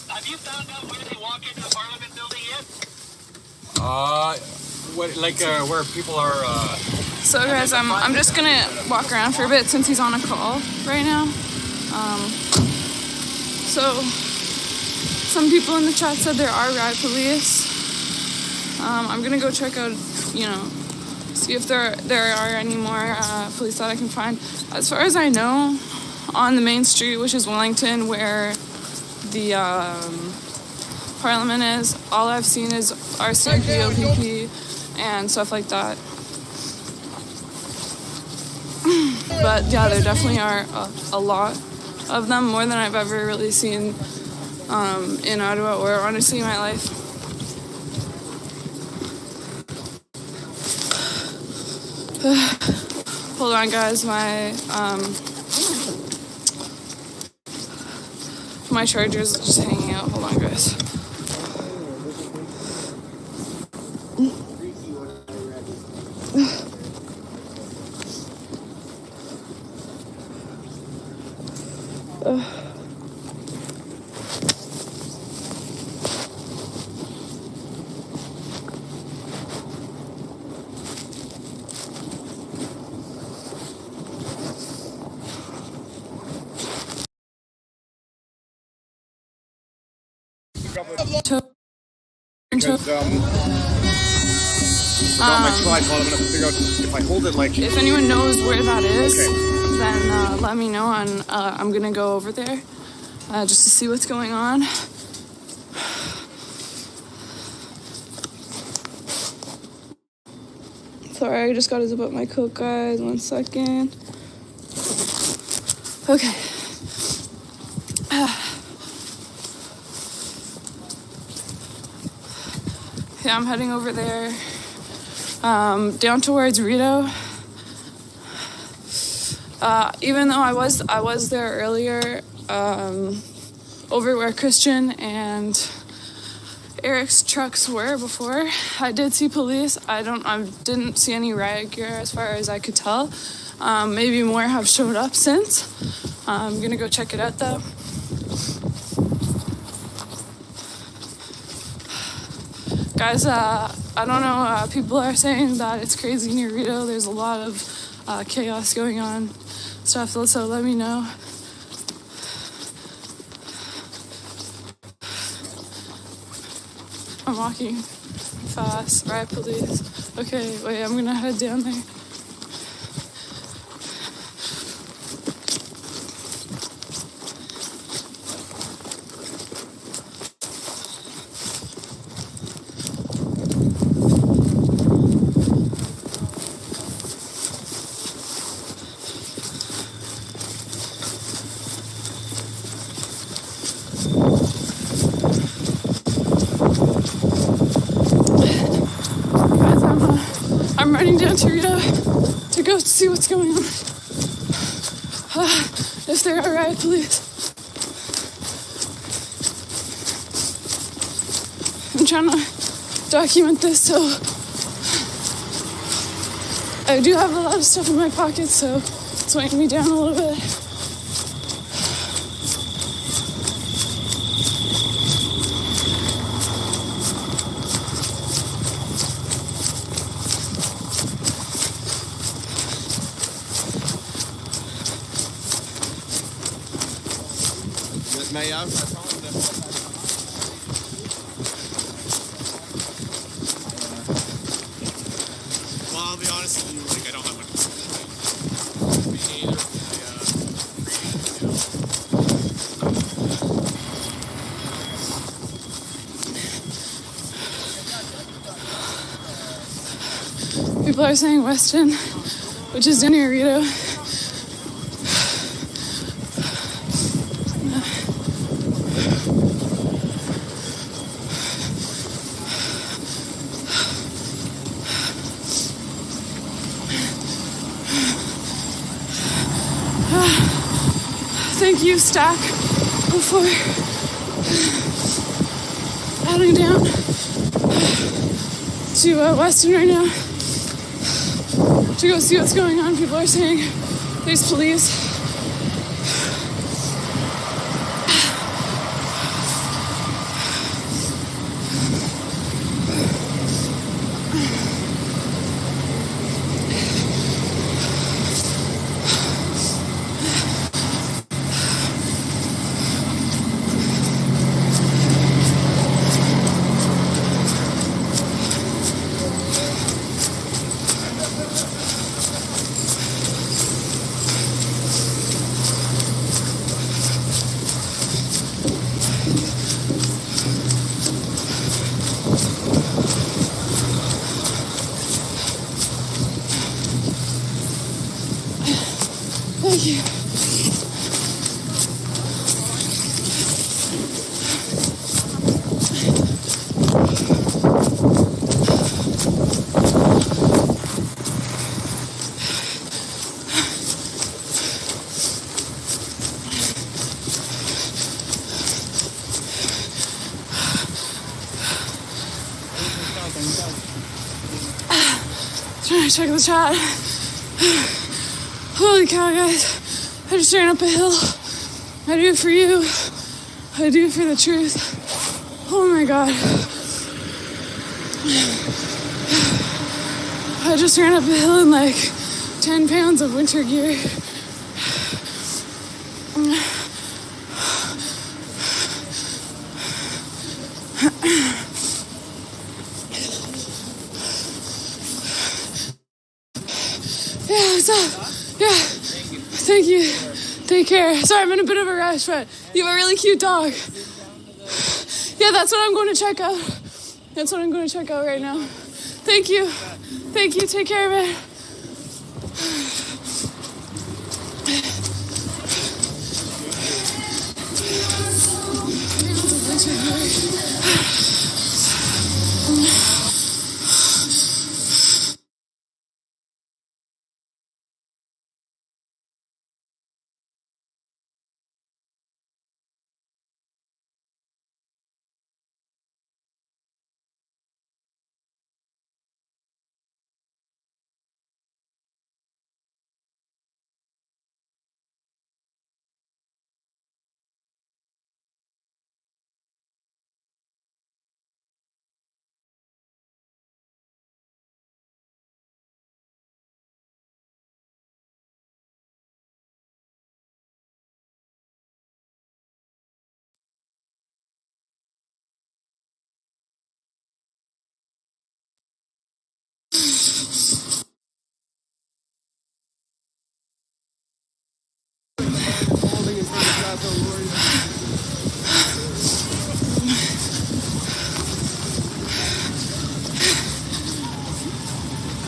Have you found out where they walk into the Parliament building yet? Where people are. So guys, I'm just gonna walk around for a bit since he's on a call right now. So some people in the chat said there are riot police. I'm gonna go check out, see if there are any more police that I can find. As far as I know, on the main street, which is Wellington, where the Parliament is, all I've seen is RCMP, OPP, and stuff like that. But yeah, there definitely are a lot of them, more than I've ever really seen in Ottawa or honestly in my life. Hold on, guys, my charger's just hanging out. Hold on, guys. Because, my tripod, I'm gonna figure out if I hold it like. If anyone knows where that is, then let me know, and I'm gonna go over there just to see what's going on. Sorry, I just gotta zip up my coat, guys. 1 second. Okay. Yeah, I'm heading over there, down towards Rito. Even though I was there earlier, over where Christian and Eric's trucks were before, I did see police. I didn't see any riot gear as far as I could tell. Maybe more have showed up since. I'm gonna go check it out though. Guys, I don't know, people are saying that it's crazy near Rito. There's a lot of chaos going on, stuff, so let me know. I'm walking fast, riot police. Okay, wait, I'm gonna head down there. I'm running down to Rito to go see what's going on. If there are riot police. I'm trying to document this, so I do have a lot of stuff in my pocket, so it's weighing me down a little bit. Mais hier, ça semble de Well, I'll be honest with you, like, I don't have much. Me neither. People are saying Weston, which is near Rito. Thank you, Stack, for heading down to Weston right now to go see what's going on. People are saying there's police. Thank you. Trying to check the chat. Holy cow, guys. I just ran up a hill. I do it for you. I do it for the truth. Oh my God. I just ran up a hill in like 10 pounds of winter gear. Yeah, what's up? Yeah. Thank you. Take care. Sorry, I'm in a bit of a rush, but you have a really cute dog. Yeah, that's what I'm going to check out. That's what I'm going to check out right now. Thank you. Thank you. Take care, man.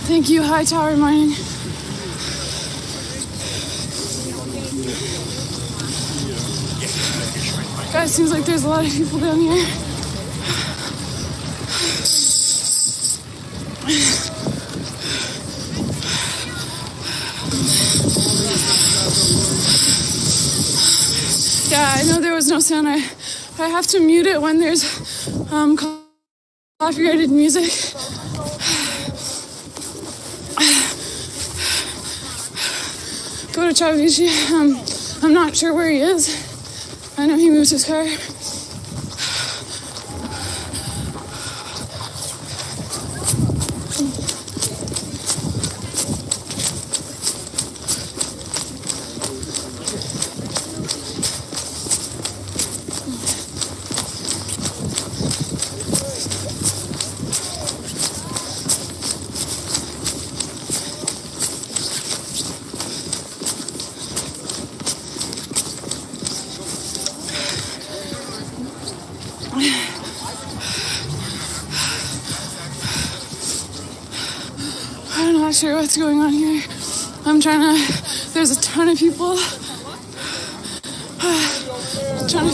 Thank you, High Tower Mining. Guys, seems like there's a lot of people down here. Yeah, I know there was no sound. I have to mute it when there's copyrighted music. Go to Chavici. I'm not sure where he is. I know he moved his car. sure what's going on here. I'm trying to, there's a ton of people. Trying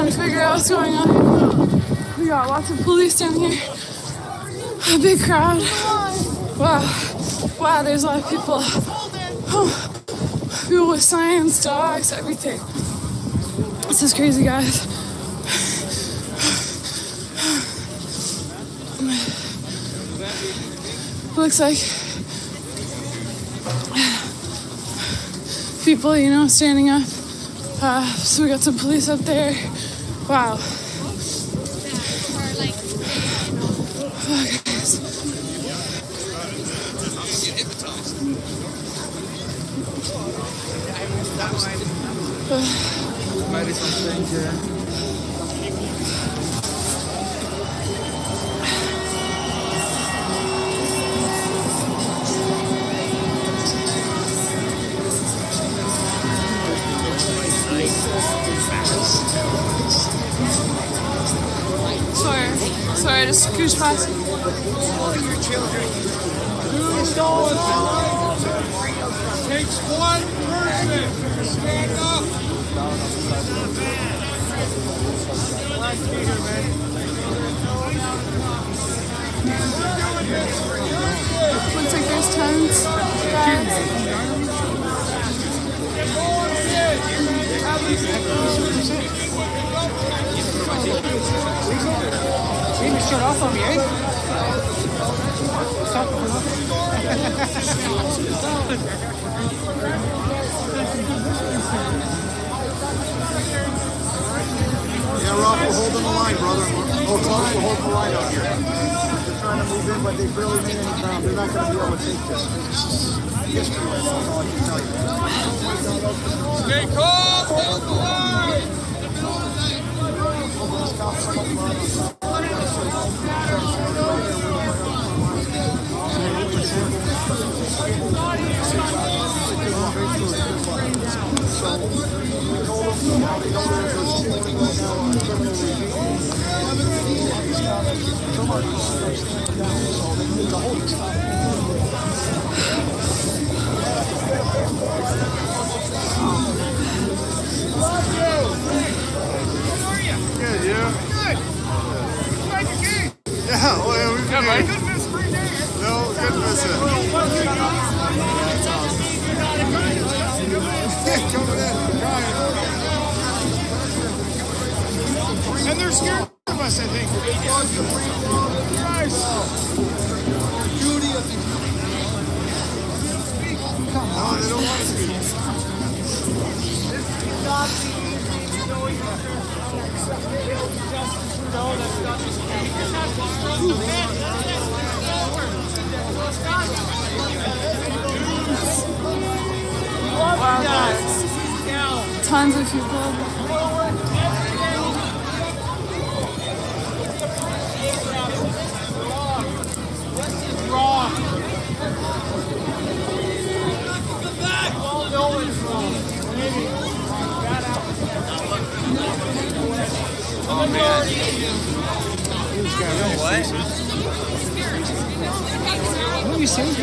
to figure out what's going on. We got lots of police down here. A big crowd. Wow, there's a lot of people. People with signs, dogs, everything. This is crazy, guys. Looks like people, standing up. So we got some police up there. Wow. Maybe something here. Sorry, I just scrooched past. Takes one person. Stand up. Looks like there's tons. You can shut off on me, eh? Yeah, Rob, we're holding the line, brother. We're holding the line out here. They're trying to move in, but they barely made any ground. They're not going to be able to take this. History, that's all I can tell you. Stay calm, hold the line. Good, yeah. Good. Yeah, well, we've been here. Good miss free day. No, good miss it. That's awesome. Coming in, trying. And they're scared of us, I think. Guys. No, they don't want to speak. Wow, guys. Tons of people. Oh man. What? What are you saying?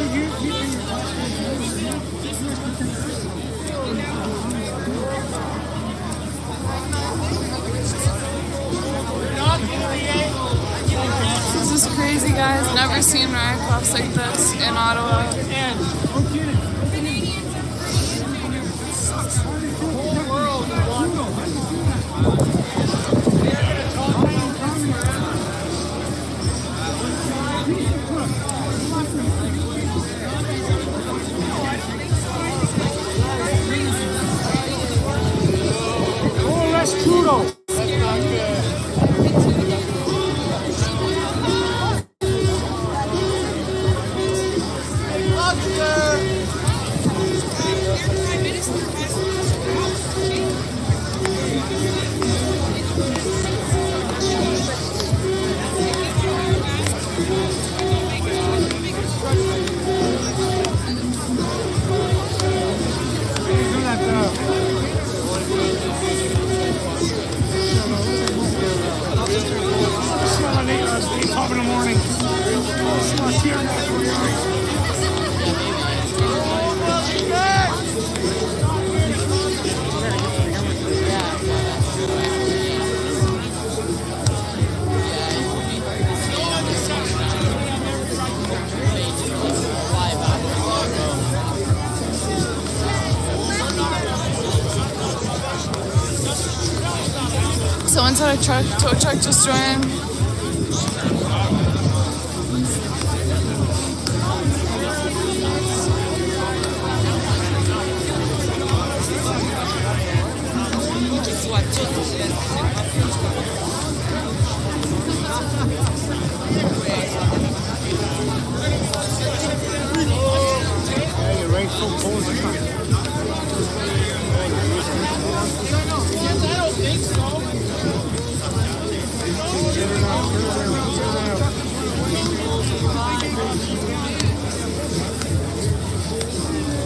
This is crazy, guys. Never seen riot cops like this in Ottawa. Trudeau. Someone said a tow truck just joined.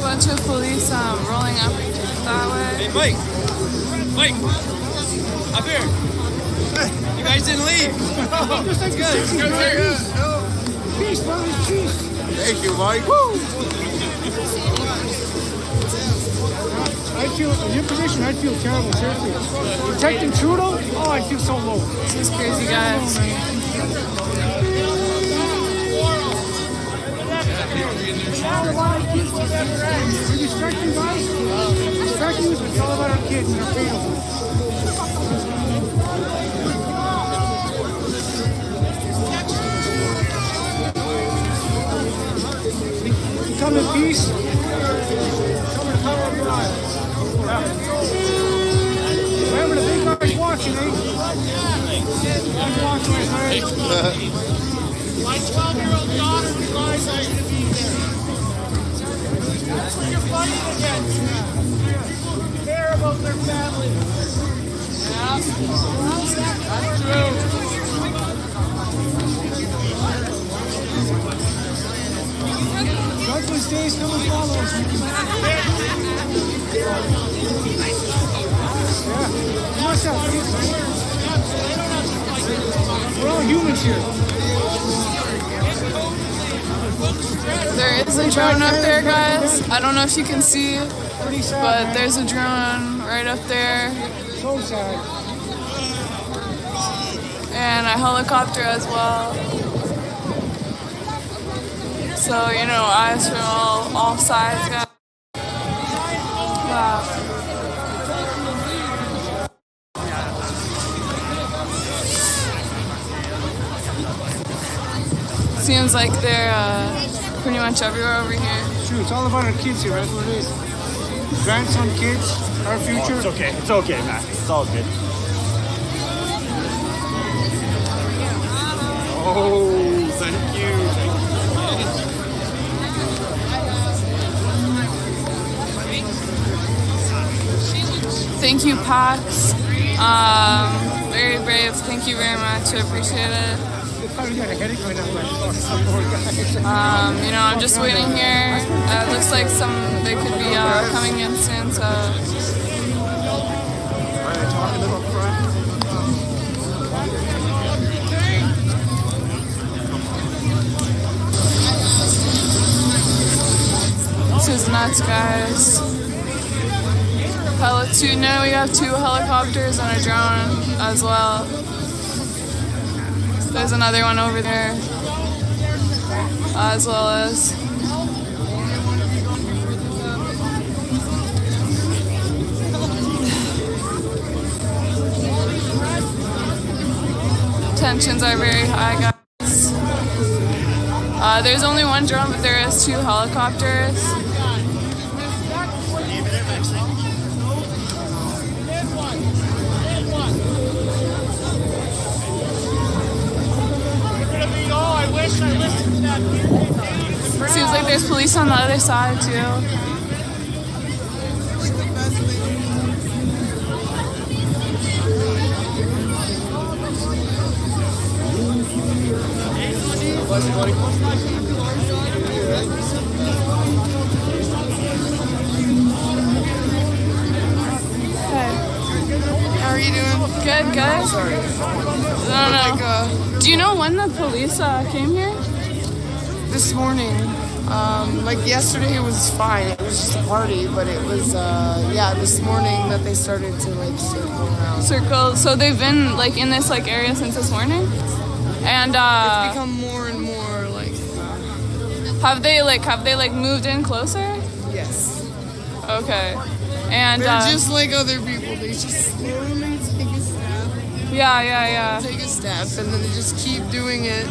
Bunch of police rolling up that way. Hey, Mike! Mike! Up here! You guys didn't leave! That's good. Peace, brothers, peace. Thank you, Mike. I feel, in your position, I'd feel terrible, seriously. Protecting Trudeau? Oh, I'd feel so low. This is crazy, guys. We respect you guys. Respect you, it's all about our kids and our families. Come in peace. Come in the power of your eyes. Remember, the big guy's watching, eh? He's watching us, man. My 12-year-old daughter realized I should be there. That's what you're fighting against. People care about their family. Yeah. That's true. Douglas Days, come and follow us. Yeah. What's up? We're all humans here. There is a drone up there, guys. I don't know if you can see, but there's a drone right up there. So sad. And a helicopter as well. So, you know, eyes from all sides, guys. Wow. Seems like they're pretty much everywhere over here. True, it's all about our kids here, that's what it is. Grandson, kids, our future. It's okay. It's okay, man. It's all good. Oh, thank you. Thank you, Pax. Very brave. Thank you very much. I appreciate it. You know, I'm just waiting here. It looks like they could be coming in soon, so. This is nuts, guys. Now we have 2 helicopters and a drone as well. There's another one over there, as well as. Tensions are very high, guys. There's only 1 drone, but there is 2 helicopters. Seems like there's police on the other side too. Hey. How are you doing? Good, good. Sorry. Do you know when the police came here? This morning. Like yesterday it was fine. It was just a party, but it was this morning that they started to like circle around. So they've been like in this like area since this morning? And it's become more and more like have they moved in closer? Yes. Okay. And they're just like other people. They just slowly take a step Yeah. Take a step, and then they just keep doing it.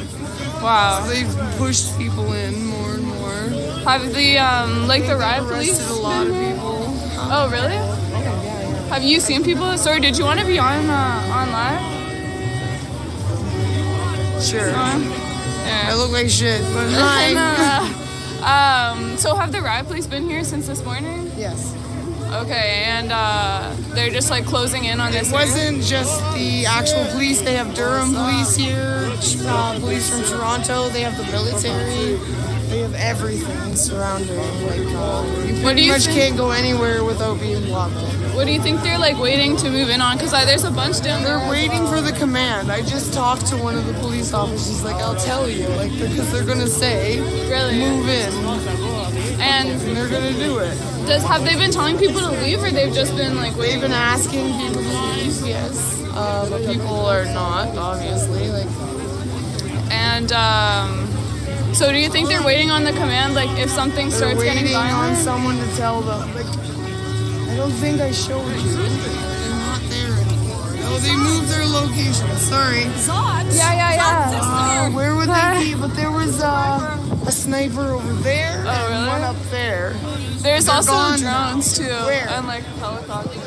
Wow. So they've pushed people in more and more. Have the the riot police arrested a lot of people. Oh, really? Have you seen people? Sorry, did you want to be on live? Sure. Yeah. I look like shit, but hi. So have the riot police been here since this morning? Yes. Okay, and they're just like closing in on this. It wasn't just the actual police. They have Durham police here, police from Toronto. They have the military. They have everything surrounding. Like, you pretty much can't go anywhere without being blocked in. What do you think they're like waiting to move in on? Because there's a bunch down there. They're waiting for the command. I just talked to one of the police officers. He's like, I'll tell you, like, because they're gonna say, really, move in, and they're gonna do it. Have they been telling people to leave, or they've just been like waiting? They've been asking people to leave, yes, but people are not, obviously, like. And so do you think they're waiting on the command, like if something starts getting violent? They're waiting on someone to tell them. Like, I don't think I showed you. They're not there anymore. Oh, they moved their location. Sorry. Yeah. Where would they be? But there was a sniper over there and one up there. There's also drones too. Where? And like helicopters.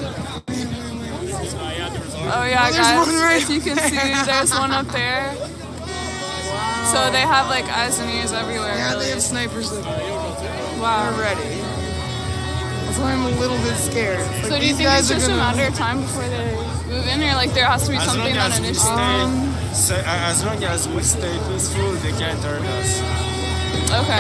Oh yeah, guys. One right if you can see, there's one up there. So they have like eyes and ears everywhere. Yeah, really. they have snipers. Wow. They're ready. That's why I'm a little bit scared. Like, so do you think it's just a matter of time before they move in, or like there has to be something on an issue? As long as we stay peaceful, they can't hurt us. Okay.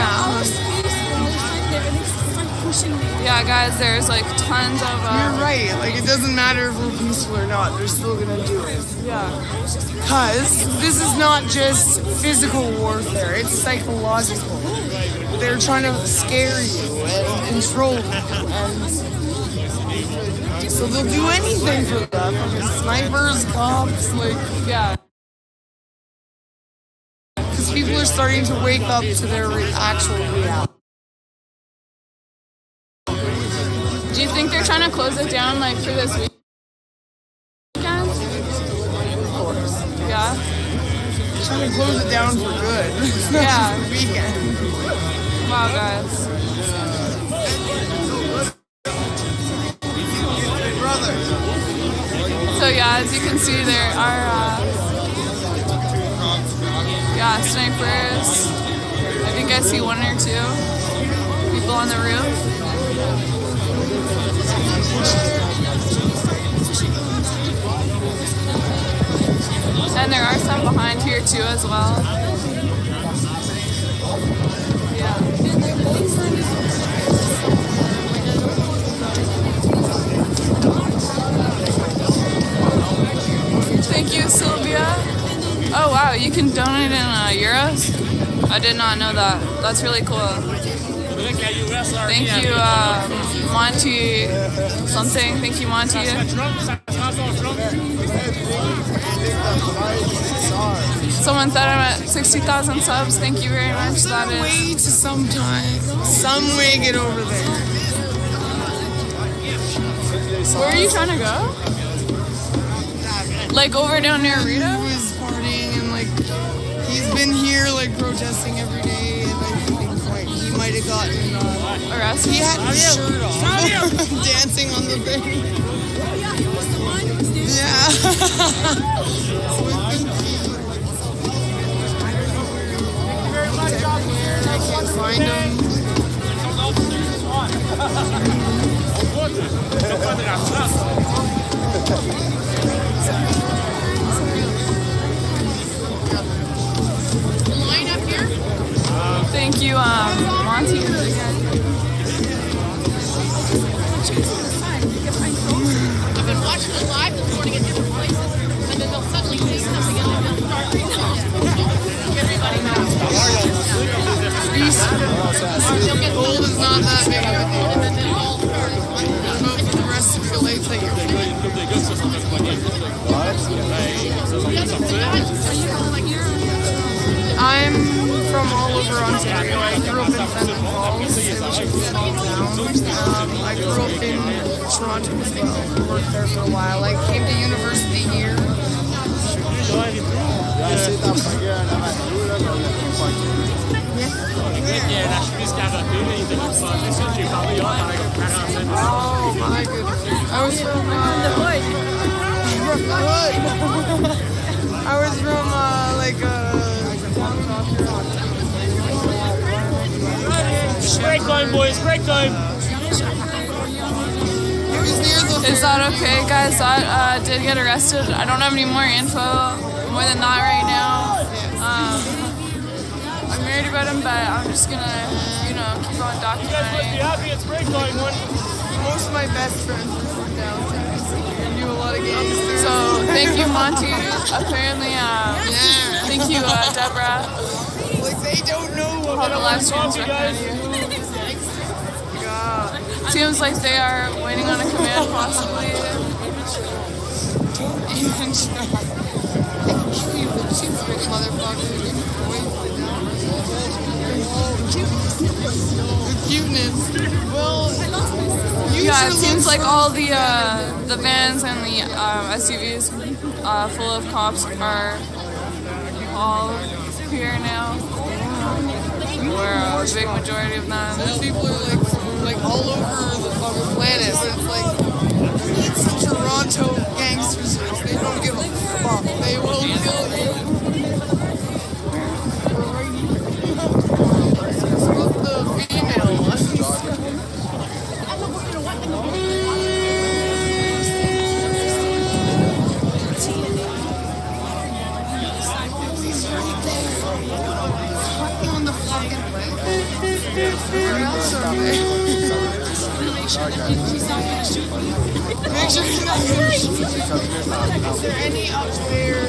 Yeah, guys, there's like tons of. You're right. Like it doesn't matter if we're peaceful or not. They're still gonna do it. Yeah. Because this is not just physical warfare. It's psychological. They're trying to scare you and control you, and so they'll do anything for that. Like snipers, cops, like yeah. Because people are starting to wake up to their actual reality. Do you think they're trying to close it down like for this weekend? Of course. Yeah. They're trying to close it down for good. It's not just the weekend. Wow, guys. So yeah, as you can see, there are snipers. I think I see one or two people on the roof. And there are some behind here too as well. Yeah. Thank you, Sylvia. Oh wow, you can donate in euros? I did not know that. That's really cool. Thank you, Monty something. Thank you, Monty. Someone thought I'm at 60,000 subs. Thank you very much. That is. Way to some way get over there. Where are you trying to go? Like over down near Rita? He was partying and like he's been here like protesting every day, and I think he might have gotten arrested. He had his shirt off, dancing on the thing. Yeah. I can't find him. Line up here. Thank you, Monty. I've been watching it live this morning at different places, and then they'll suddenly say something and then they'll start reading it. Everybody knows. Gold is not that big of a deal. And then they'll all start. I don't know for the rest of your life that you're feeling. I'm from all over Ontario. I grew up in Fenton Falls, which is a small town. I grew up in Toronto as well. Worked there for a while. I came to university here. was from the hood. I was from Break time, boys, break time. Is that okay, guys? I did get arrested. I don't have any more info more than that right now. I'm worried about him, but I'm just gonna, keep on You guys must be documenting. happy it's break time. Most of my best friends were from downtown. I knew a lot of gangsters. So thank you, Monty. Apparently, thank you, Deborah. Like they don't know All the live streams recommend you. Seems like they are waiting on a command, possibly. Yeah, it seems like all the vans and the SUVs full of cops are all here now. Or a big majority of them. Those people are like all over the fucking planet. So it's like it's some Toronto gangsters. They don't give a fuck. They will kill you. What's the female one? On the fucking way. Where else are they? Make sure he's not gonna shoot. Is there any up there?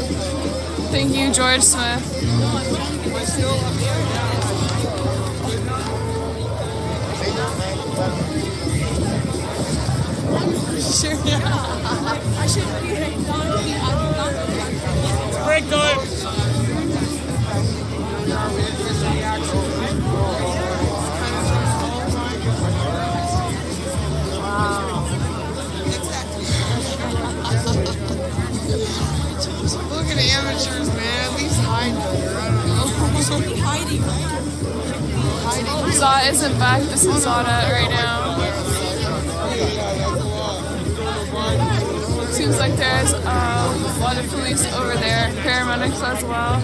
Thank you, George Smith. Am I still up here? Sure. I should be break time. Look at amateurs, man. At least hide better. I don't know. Hiding. Zot isn't back. This is Zata right now. Seems like there's a lot of police over there, paramedics as well.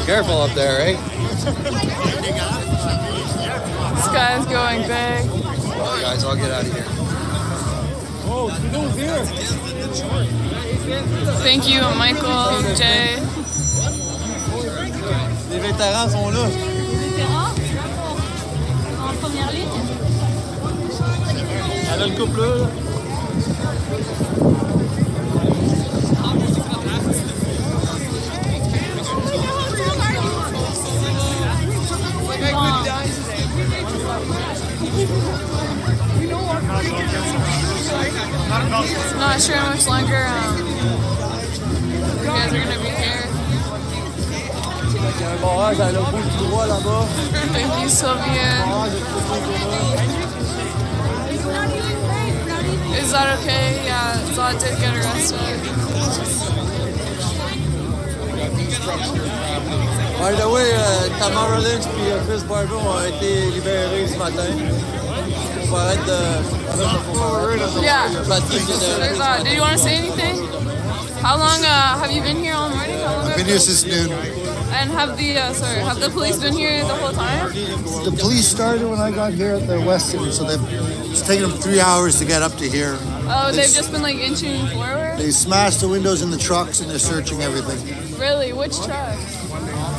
Careful up there, eh? This guy's going big. Alright guys, I'll get out of here. Oh, tu nous here. Thank you, Michael, Jay. Les vétérans sont là. Les vétérans en première ligne. Elle a le couple là. Not sure how much longer you guys are gonna be here. Il y a un barrage à l'autre bout du droit là-bas. Thank you, Sylvia. Is that okay? Yeah, Zod did get arrested. By the way, Tamara Lynch et Chris Barber ont été libérés ce matin. Pour arrêter de... Yeah. Did you want to say anything? How long have you been here all morning? I've been here since noon. And have the police been here the whole time? The police started when I got here at the Westin, so it's taken them 3 hours to get up to here. Oh, they've just been like inching forward? They smashed the windows in the trucks and they're searching everything. Really? Which truck?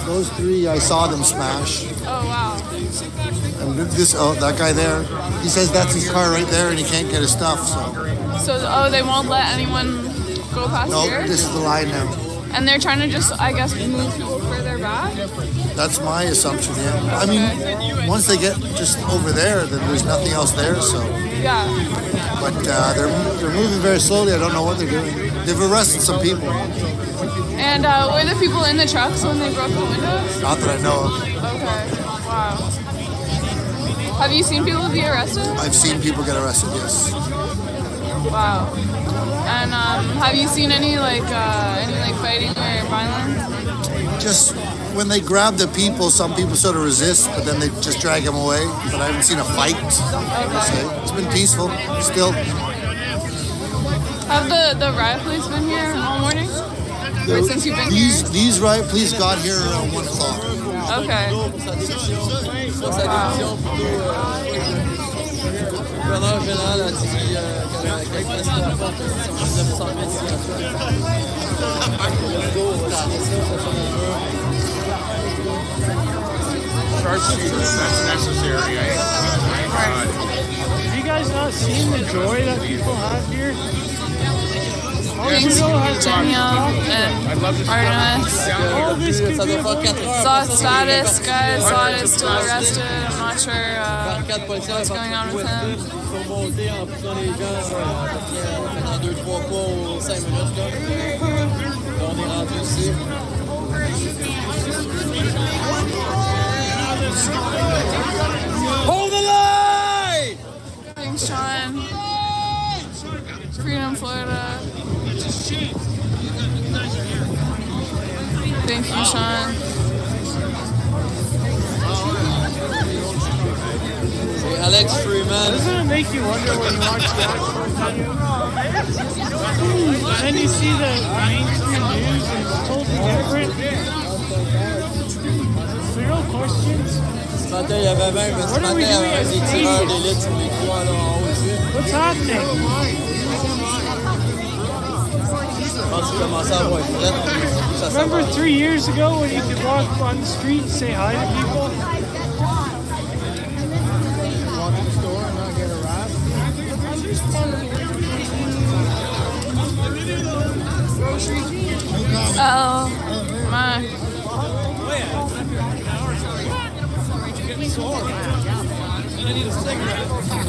Those 3, I saw them smash. Oh, wow. And that guy there, he says that's his car right there and he can't get his stuff. So they won't let anyone go past here? No, this is the line now. And they're trying to just, I guess, move people further back? That's my assumption, yeah. I mean, once they get just over there, then there's nothing else there, so. Yeah. But they're moving very slowly. I don't know what they're doing. They've arrested some people. And were the people in the trucks when they broke the windows? Not that I know of. Okay. Wow. Have you seen people be arrested? I've seen people get arrested, yes. Wow. And have you seen any fighting or violence? Just when they grab the people, some people sort of resist, but then they just drag them away. But I haven't seen a fight. Okay. It's been peaceful, still. Have the riot police been here all morning? Since you've been here? These riot police got here around 1 o'clock. Okay. Wow. Le gouverneur général a dit qu'il passait la porte de 900 000 That's necessary. Have you guys not seen the joy that people have here? Thanks, Danielle and Artemis. Saw status, guys. Saw is still arrested. I'm not sure what's going on with him. Hold the line! Thanks, Sean. Freedom, Florida. Thank you, Sean. Alex Freeman. Doesn't it make you wonder when you watch the actual video? And then you see the mainstream news and it's totally different. The real questions. Ce matin, il y avait même des tireurs d'élite sur les toits là en haut ici. What's happening? Remember 3 years ago when you could walk on the street and say hi to people? Walk to the store and not get harassed? Oh, my.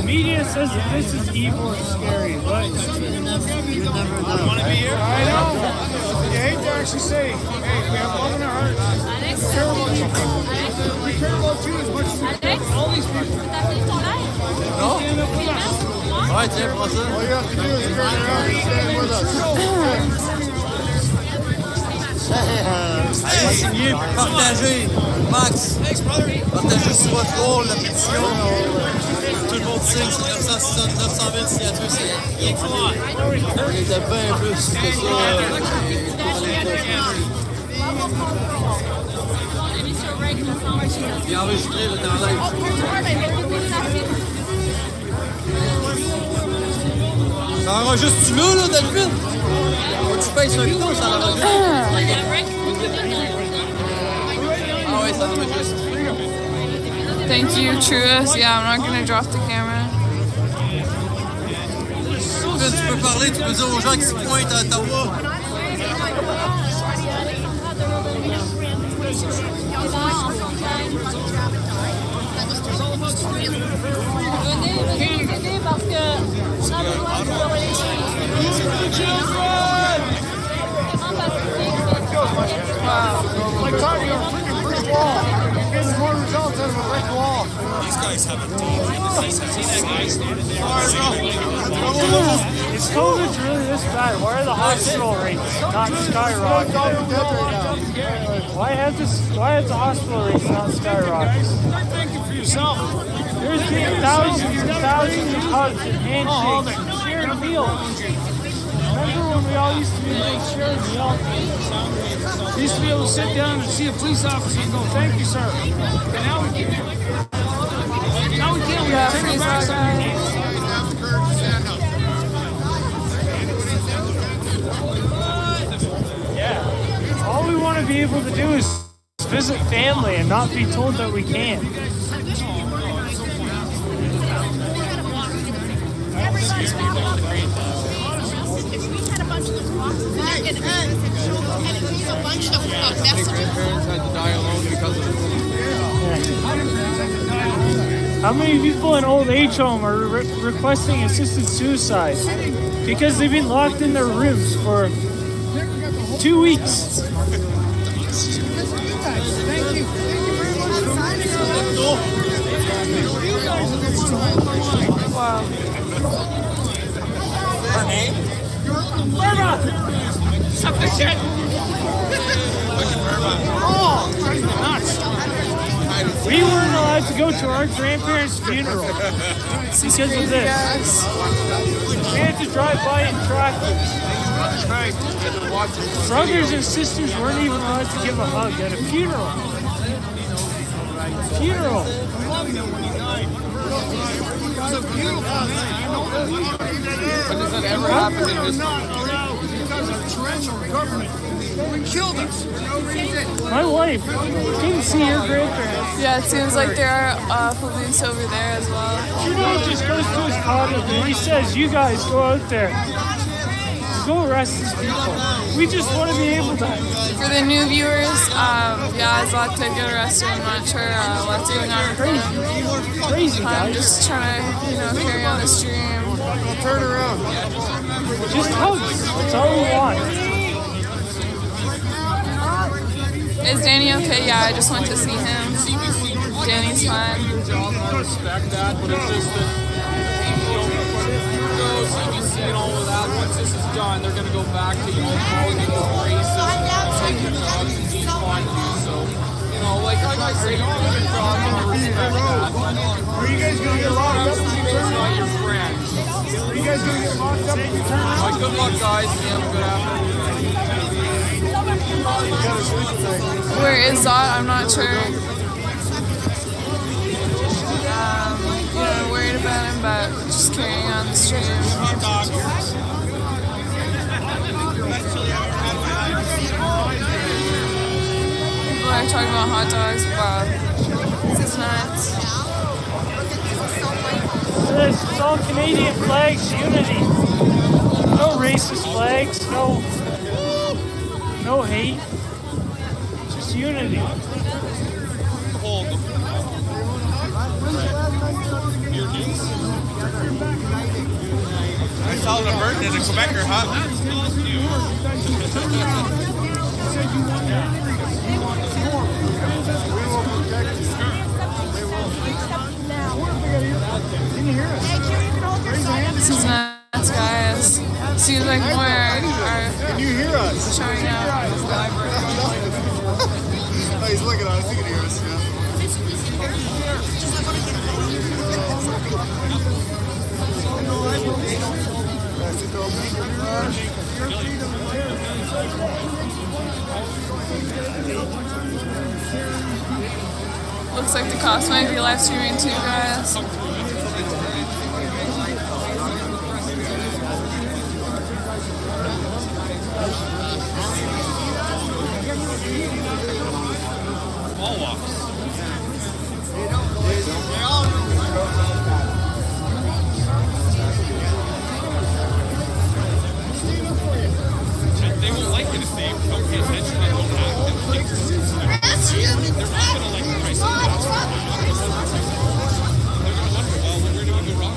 Media says that this is evil and scary, but you want to be here? I know. You hate to actually say, hey, we have love in our hearts. We care about you people. We care about you as much as we care about all these people. No? Stand up with us. All right, Jeff, what's up? All you have to do is turn around and stand with us. Signer, partagez. Max, partagez sur votre rôle la pétition. Tout le monde signe, c'est 900 000 signatures, c'est rien que ça. Il était bien plus que ça. Il est enregistré dans live. Ça enregistre-tu là, Delphine? Tu payes sur un bidon, ça enregistre. Ah ouais, ça enregistre. Thank you, Truist. Yeah, I'm not gonna drop the camera. Tu peux parler, tu peux dire aux gens qui se pointent à Ottawa. Venez parce que on a besoin de Wow. Like talking to a freaking wall. You're getting more results out of a brick wall. These guys have a team. See that guy standing there? Is COVID really this bad? Why are the hospital rates not skyrocketing? Why has the hospital rates not skyrocketed? Start thinking for yourself. There's been thousands and thousands of hugs and handshakes and shared meals. Remember when we all used to be able to share meals? We used to be able to sit down and see a police officer and go, "Thank you, sir." And now we can't. Now we can't. We have to take it back. Yeah. All we want to be able to do is visit family and not be told that we can't. How many people in old age home are requesting assisted suicide because they've been locked in their rooms for 2 weeks? Wow. Her name? Suck the shit! We weren't allowed to go to our grandparents' funeral because of this. We had to drive by in traffic. Brothers and sisters weren't even allowed to give a hug at a funeral. When does that ever happen in history? Because of tyrannical government. We killed us for no reason. My wife didn't see her grandparents. Yeah, it seems like there are police over there as well. Trudeau just goes to his cottage and he says, "You guys go out there. Go arrest these people. We just want to be able to." For the new viewers, yeah, Zot did get arrested. I'm not sure what's going on. Crazy, I'm just trying to, carry on the stream. Turn around. Just hugs. That's all we want. Is Danny okay? Yeah, I just went to see him. Danny's fine. I respect that, but it's just that CBC and all of that, once this is done, they're going to go back to, calling it racist, taking drugs and defund you, so, like I say, don't get a job and respect that, but Are you guys going to get locked up? it's not your friend. Are you guys going to get locked up? Good luck, guys, and have a good afternoon. Where is Zot? I'm not sure. Worried about him, but just carrying on the stream. People are talking about hot dogs. Wow. This is nuts. It's all Canadian flags, unity. No racist flags, no hate. Just unity. I saw the bird as a Quebecer, huh? This is nuts, guys. Seems like more are showing up. Oh, he's looking at us. He can hear us, Looks like the cops might be live streaming too, guys. All walks. They won't like it if they don't pay attention and don't act and think. They're not going to like the price of gas. They're going to wonder, well, where do we go wrong?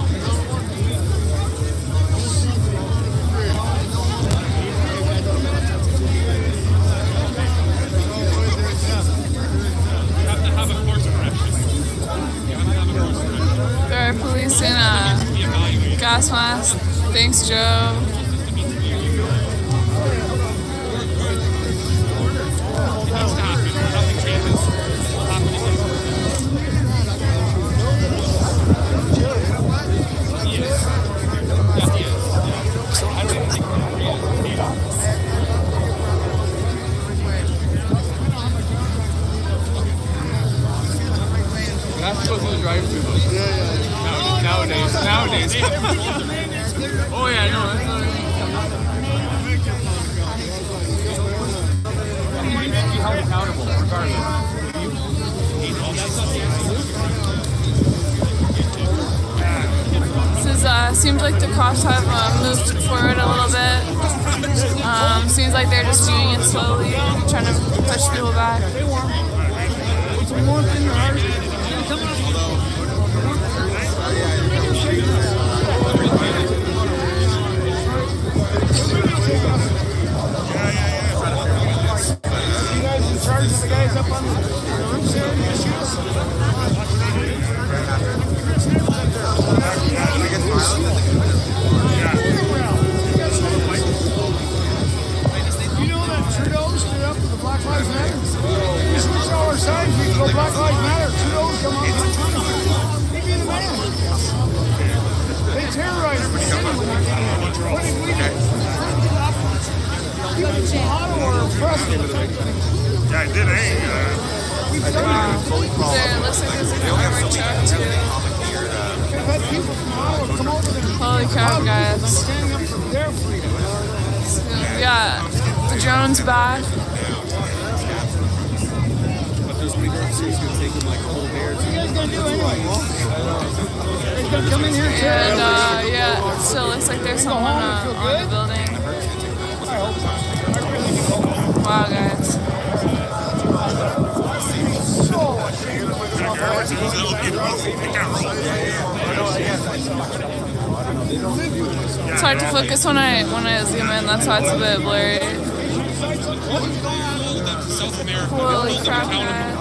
gas mask. Thanks, Joe. You have to go through the drive-thru. Nowadays. Oh yeah, no. You need to be held accountable, regardless. Seems like the cops have moved forward a little bit. Seems like they're just doing it slowly, trying to push people back. You guys in charge of the guys up on the roofs there? You know that Trudeau stood up for the Black Lives Matter? We switched all our signs, we go Black Lives Matter. Trudeau's come on. He'd be the man. They terrorized the city when they're getting it. What did we do? People from Ottawa are oppressed. Yeah, I did, eh? There looks like there's a camera truck too. They've had people from Ottawa come over there. Holy crap, guys. Standing up for their freedom. Yeah, the drone's back. You guys gonna do anyway? You guys gonna come in here too? And yeah, it still looks like there's someone on the building. Wow, guys. It's hard to focus when I zoom in. That's why it's a bit blurry. Holy crap, guys.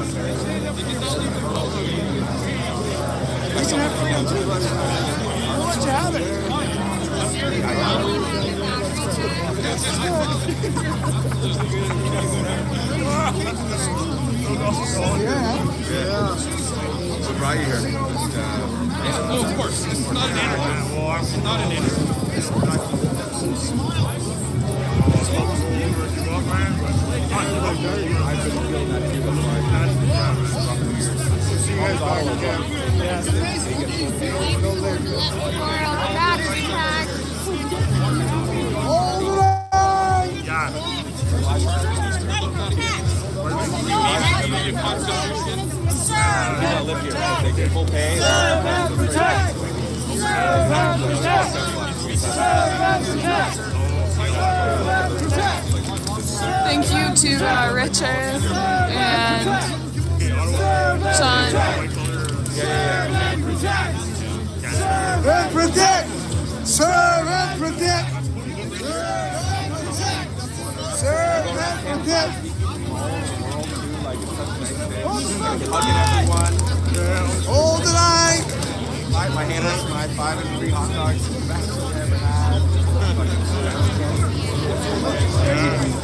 What brought you here? Oh, of course. It's not an interview. It's not an interview. Thank you to Richard and Sean. Serve and protect! Serve and protect! Serve and protect! Hold the line! My handlers, my 5 and 3 hot dogs.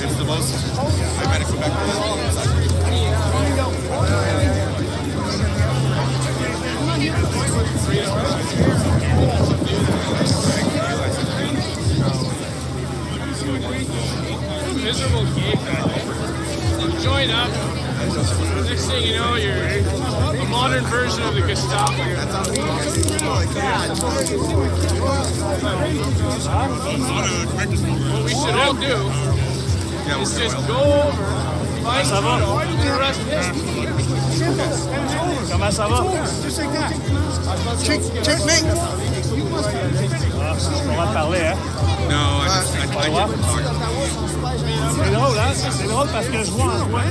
It's the most I've been in Quebec for this long. Miserable gay family. Join up. Next thing you know, you're a modern version of the Gestapo. What we should all do is just go over, find Trudeau, and arrest him. Comment ça va? Checkmate! On va te parler, hein? No, I C'est drôle, hein? C'est drôle parce que je vois en toi.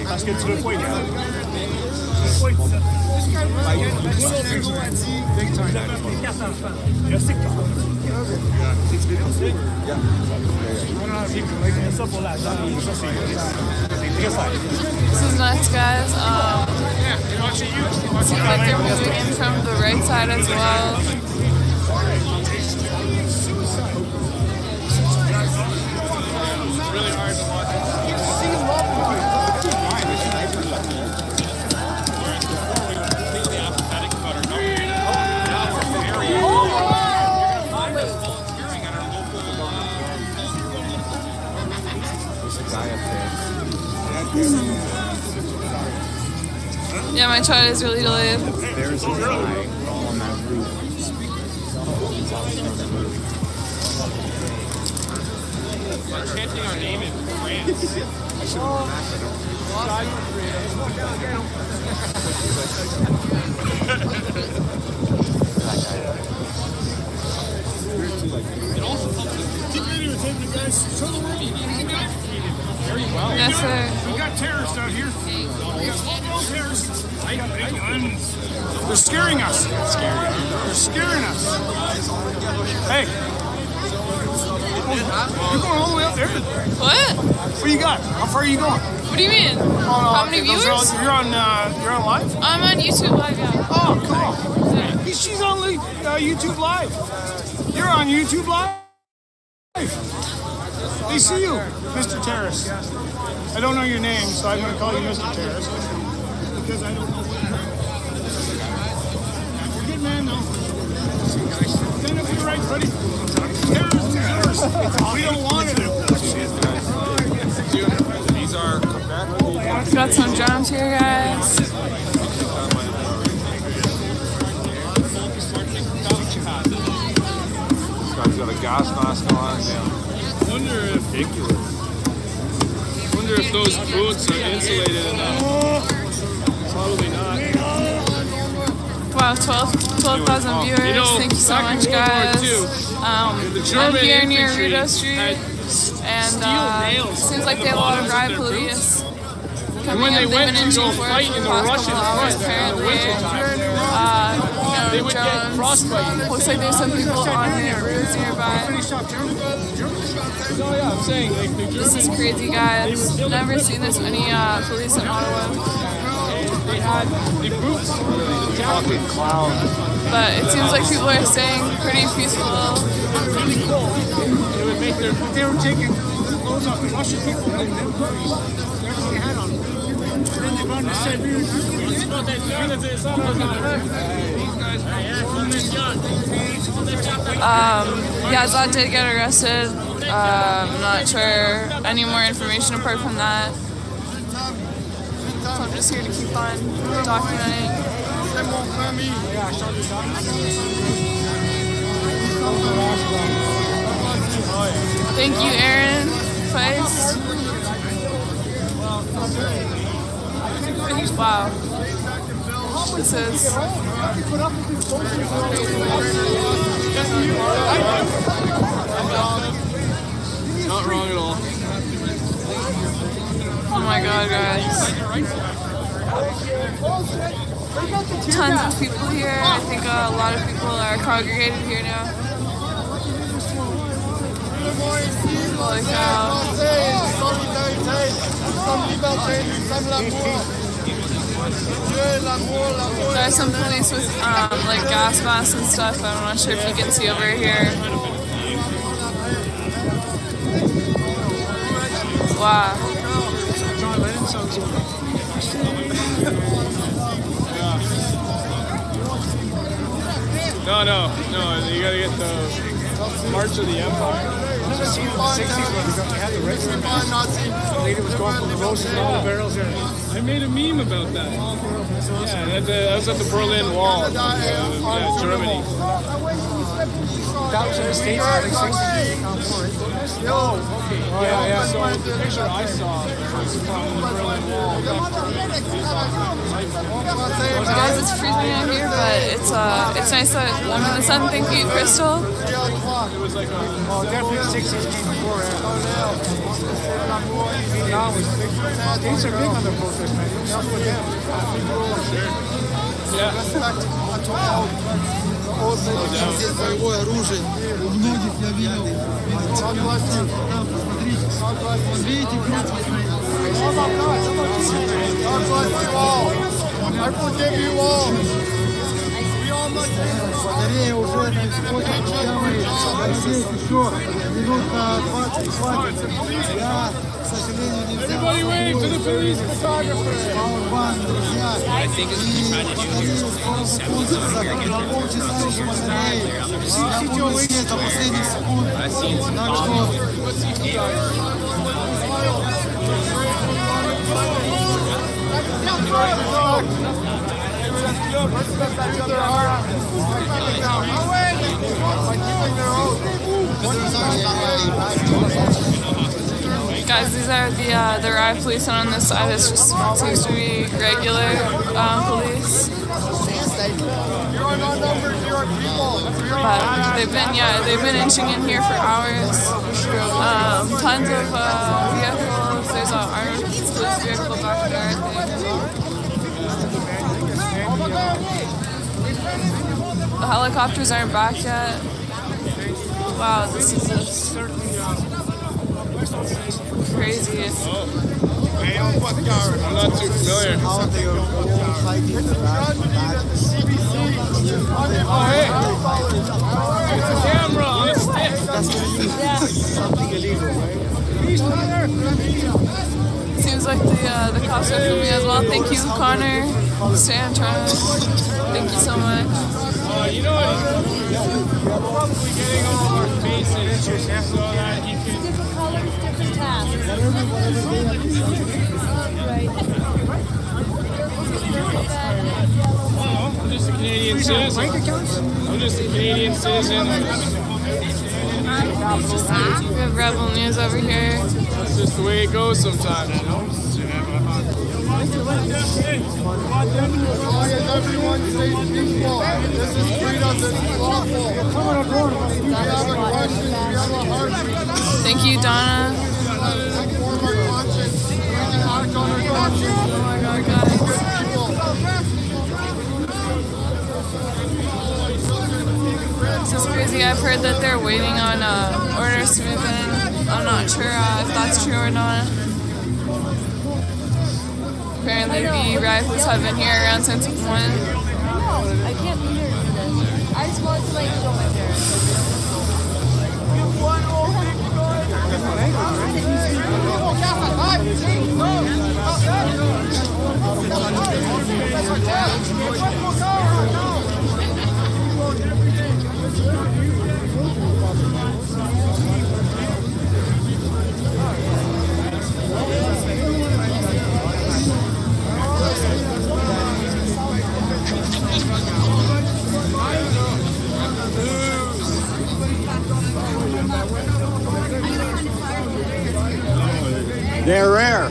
Parce que tu veux pas être là. Je sais que ça pour l'argent, ça c'est très simple. This is nuts, guys. Seems like they're moving in from right side as well. Really hard to watch. Completely apathetic about our government. Now we're very volunteering at our local. There's a guy up there. Yeah, my child is really delayed. There's a guy on that roof. Chanting our name in France. I should have It also helps keep videotaping the guys. Show the world very well. Yes, sir. We got terrorists out here. Terrorists. They're scaring us. They're scaring us. Hey. You're going all the way up there. What? What do you got? How far are you going? What do you mean? How many viewers? You're on live? I'm on YouTube live, yeah. Oh, cool. She's on YouTube live. You're on YouTube live. They see you, Mr. Terrorist. I don't know your name, so I'm going to call you Mr. Terrorist. Because I don't know. You're a good man, though. Stand up for your rights, buddy. Terrorism is yours. We don't want it. These are Quebec. Got some drums here, guys. This guy's got a gas mask on. Wonder if those boots are insulated enough. Probably not. Wow, 12,000 viewers. Thank you so much, guys. I'm here near Rideau Street, and seems like they have a lot of riot police coming when up. they They've went been in to go for fight in the Russian hours, front in the apparently. wintertime, they would get frostbite. Looks like there's some people on the roads nearby. Oh yeah, I'm saying This is crazy, guys. Never seen this many police in Ottawa. They had the boots. Fucking clown. But it seems like people are staying pretty peaceful. They were taking clothes off the Russian people. They had on them. Then they gone to Siberia. Yeah, Zod did get arrested. I'm not sure any more information apart from that. So I'm just here to keep on documenting. Thank you, Aaron Feist. Wow. This is... Not wrong at all. Oh my god, guys. Tons of people here. I think a lot of people are congregated here now. Holy cow. There's some police with like gas masks and stuff. I'm not sure if you can see over here. Wow. No, you gotta get the March of the Empire. I've seen in the 60s when we had the regular mask. The lady was going from the roses and all the barrels there. I made a meme about that. Yeah, that was at the Berlin Wall. Germany. That was in the States in the 60s. Oh, okay. Yeah. So the picture I saw was from the Berlin Wall. Guys, it's freezing out here, but it's nice that I'm in the sun. Thank you, Crystal. It was like definitely the 60s came before. Now it's big. States are big on the protest, man. Yeah. Боевое оружие. У многих я видел. Видите, I forgive you all. We all Батарея уже на исходе, надеюсь, еще минут 20 хватит. Я, к сожалению, не взял. Пауэрбанк, друзья. На полчаса еще батареи. Я буду сидеть до последних секунд. Так что... Guys, these are the riot police, and on this side it just seems to be regular police. But they've been inching in here for hours. Tons of vehicles. There's an armed police vehicle back there, I think. The helicopters aren't back yet. Wow, this is just crazy. I'm not too familiar. Oh, hey. It's a camera on a stick. Something illegal, right? Seems like the cops are filming as well. Thank you, Connor, Santa. Thank you so much. You know what? We're probably getting all our faces so that you can... Different colors, different tasks. I'm just a Canadian citizen. I'm just a Canadian citizen. We have Rebel News over here. That's just the way it goes sometimes, you know? Everyone stays peaceful. This is freedom. This is lawful. If you have a question, if you have a heartbeat, Thank you, Donna. inform our conscience. We can act on our conscience. Oh my God, guys. This is crazy. I've heard that they're waiting on orders to move in. I'm not sure if that's true or not. Apparently the rifles have been here around since 1. No, I can't be here for this. I just want to like go in there. They're rare.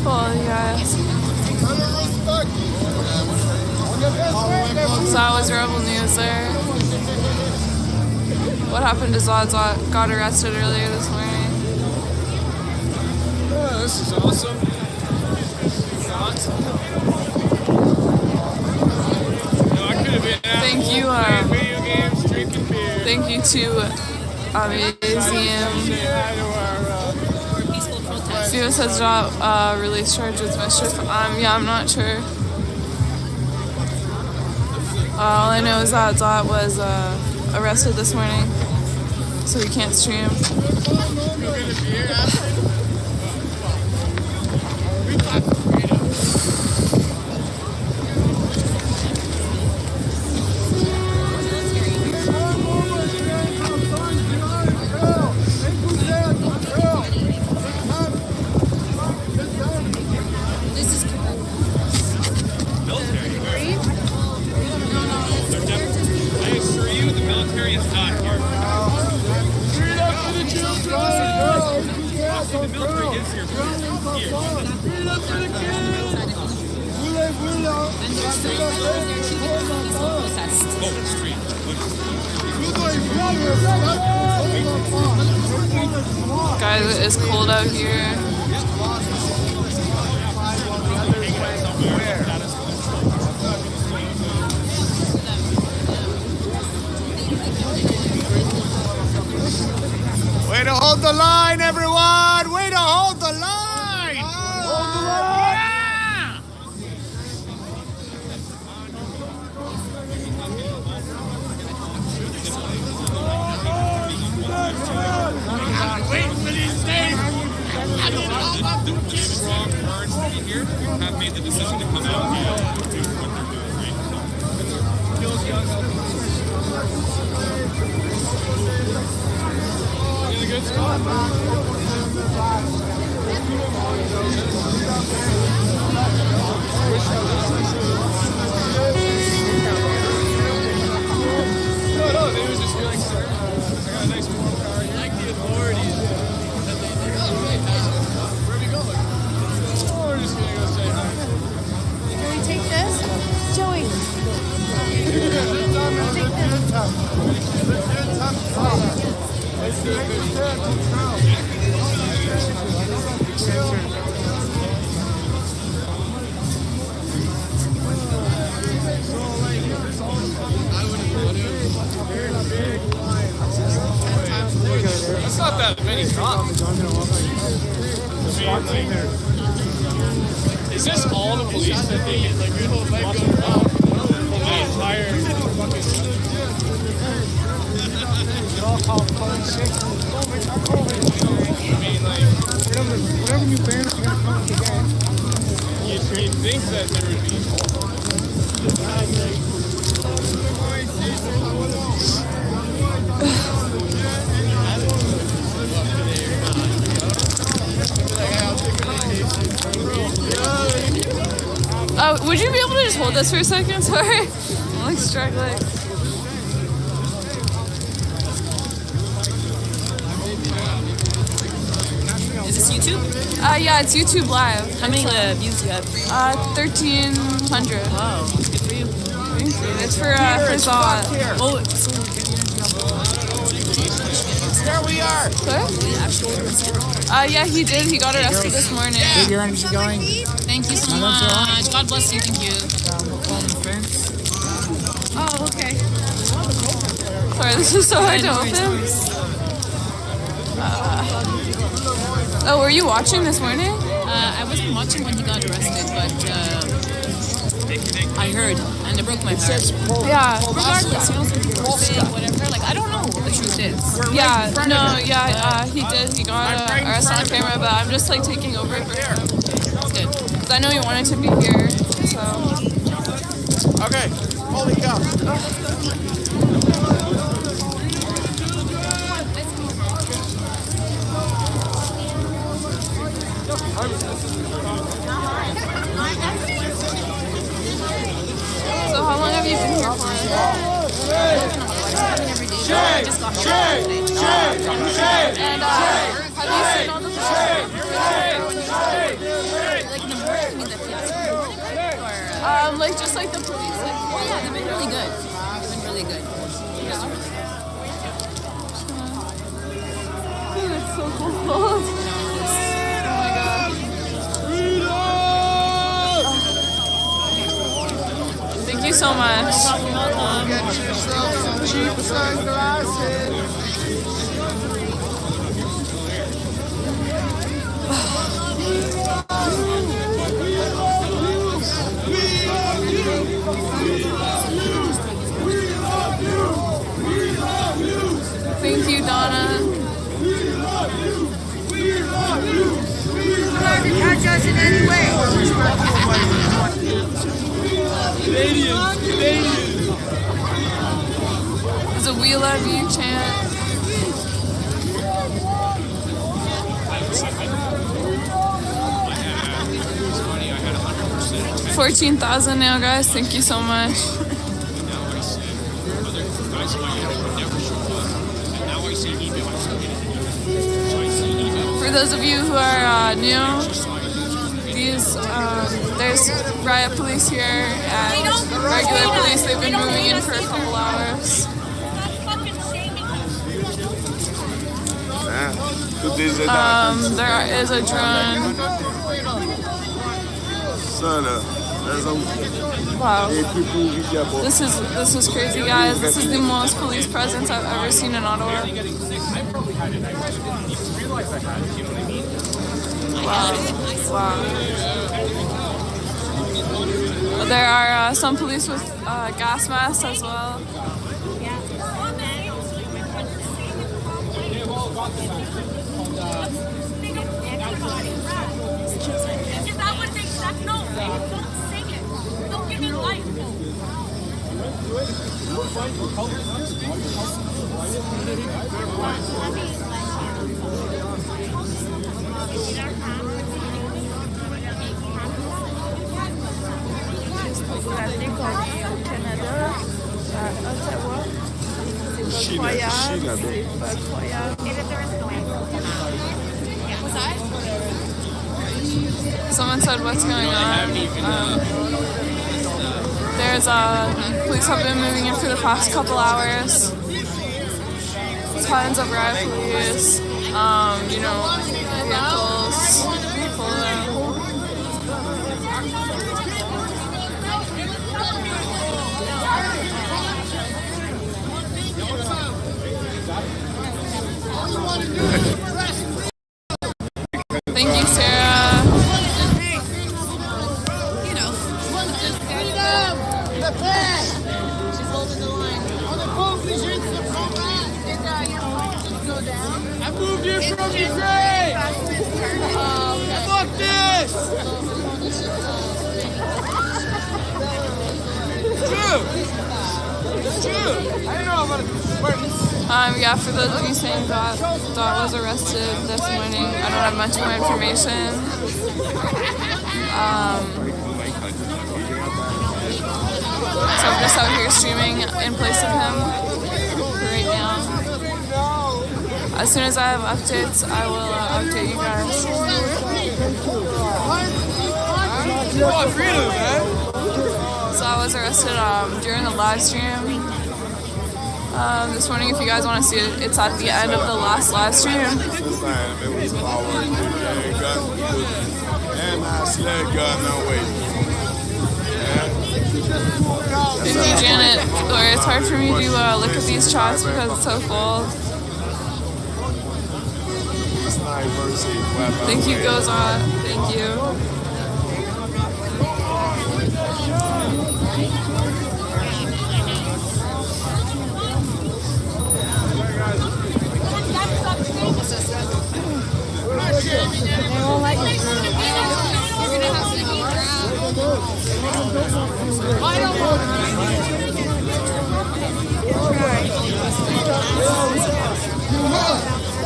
Oh, yes. So that was Rebel News there. What happened is Zod got arrested earlier this morning. Oh, this is awesome. No, I could have been at Thank you, playing video games, drinking beer. Thank you to Museum. Felix has not released charge with mischief. Yeah, I'm not sure. All I know is that Zot was arrested this morning, so he can't stream. Street. guys, it is cold out here. Way to hold the line, everyone! Way to hold the line! Hold the line! Yeah! I've been waiting for these days. Strong cards here have made the decision to come out and do what they're doing, right? So, kills young, in a good spot. No, they was just feeling sorry. I got a nice warm car. I like the authorities. Where are we going? Oh, we're just gonna go say hi. Can we take this? Joey. That's not that many cops. Is this all the police that they get? Like, the entire all called COVID sick. I mean, like, whatever new bands are going to come up again. You'd think that there would be Would you be able to just hold this for a second? Sorry. I'm like struggling. Is this YouTube? Yeah, it's YouTube Live. How many views do you have? 1,300. Wow, good for you. Thank you. It's for Zod. Oh, There we are. What? Yeah, he did. He got arrested this morning. Did your energy going? Thank you so much. God bless you. Thank you. Oh, okay. Sorry, this is so hard to open. Oh, were you watching this morning? I wasn't watching when he got arrested, but I heard, and it broke my heart. Yeah. Regardless, you know, some people are saying whatever. Like, I don't know what the truth is. Yeah, no, yeah, he did. He got arrested on camera, but I'm just like taking over for him. That's good. Because I know he wanted to be here, so. Okay, holy cow. So how long have you been here for? Shake! And have you seen all the like just like the police? Like, oh yeah, they've been really good. They've been really good. Yeah. It's so cold. Thank you so much. Get yourself some cheap sunglasses. Thank you, Donna. Trying to touch us in any way. Canadians. There's a "We Love You" chant. $14,000 now, guys. Thank you so much. For those of you who are new, there's riot police here and regular police. They've been moving in for a couple hours. Yeah. There is a drone. Wow. This is crazy, guys. This is the most police presence I've ever seen in Ottawa. Wow. Wow. There are some police with gas masks as well. Is that what they accept? No, don't sing it. Don't give me life. Canada, à Ottawa. C'est incroyable. C'est incroyable. Someone said, what's going on? There's police have been moving in for the past couple hours. Tons of riot police, vehicles full of. Thank you, Sarah. She's holding the line. I moved you from Ukraine! Fuck this! It's true! I don't know about it. Yeah, for those of you saying Dot was arrested this morning, I don't have much more information. So I'm just out here streaming in place of him right now. As soon as I have updates, I will update you guys. So I was arrested during the live stream this morning. If you guys want to see it, it's at the end of the last live stream. Thank you, Janet. It's hard for me to look at these chats because it's so cold. Thank you, goes on. Thank you. They won't let you through. You're gonna have to eat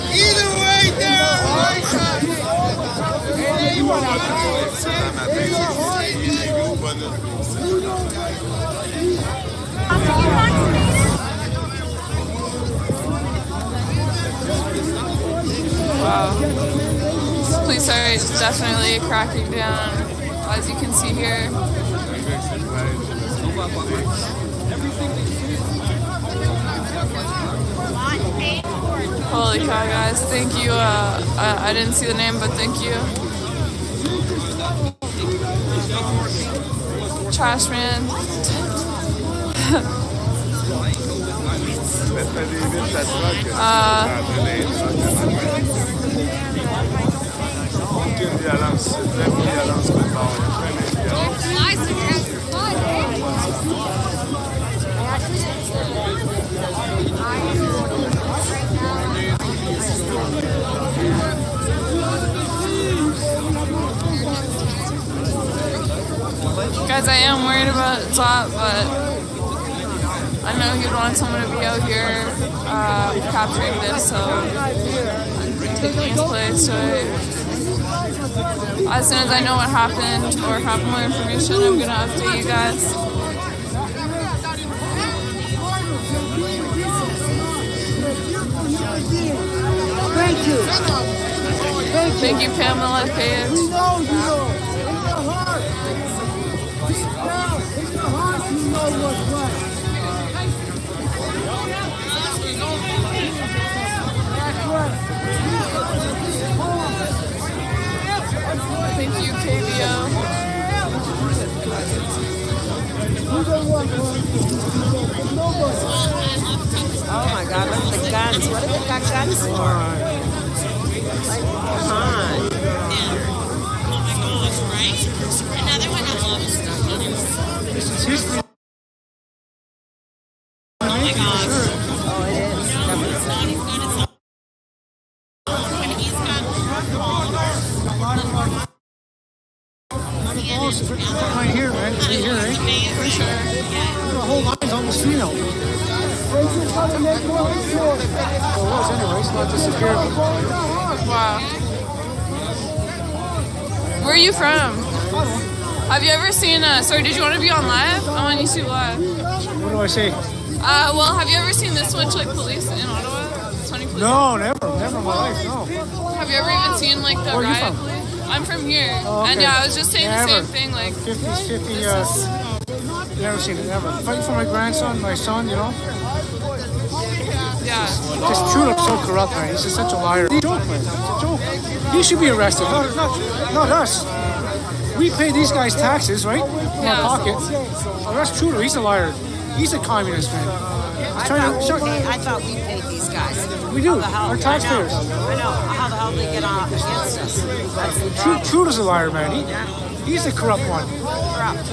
Either way, they're right. Wow. Police are definitely cracking down, as you can see here. Holy cow, guys. Thank you. I didn't see the name, but thank you. Trash man. Guys, I am worried about Zot, but I know he'd want someone to be out here capturing this, so I'm taking his place. So as soon as I know what happened or have more information, I'm going to update you guys. Thank you. Thank you, Pamela Page. We know you know. In your heart, you know what's right. That's right. guns. What have they got guns for? Like, come on. Right? Another one I love is This is history. oh my god. Oh, it is. And he's got Right here, man. Right here, right? for sure. The whole line's almost female. Well, it was anyways, not disappeared. Wow. Where are you from? Have you ever seen sorry, did you want to be on live? I want you to live. What do I say? Well, have you ever seen this switch like police in Ottawa? 20 police. No, never in my life, no. Have you ever even seen like the Where are you riot from? police? I'm from here. Oh, okay. And yeah, I was just saying the Never. same thing, like 50, never seen it, never. Fighting for my grandson, my son, you know? yeah. Just Trudeau's so corrupt, man. He's just such a liar. He's a joke, man. It's a joke. He should be arrested, not us. We pay these guys taxes, right? From our pocket. Arrest Trudeau, he's a liar. He's a communist, man. I thought we paid these guys. We do. How the hell- Our taxpayers. I know. How the hell they get on against us? That's the problem. Trudeau's a liar, man. He's a corrupt one. Corrupt.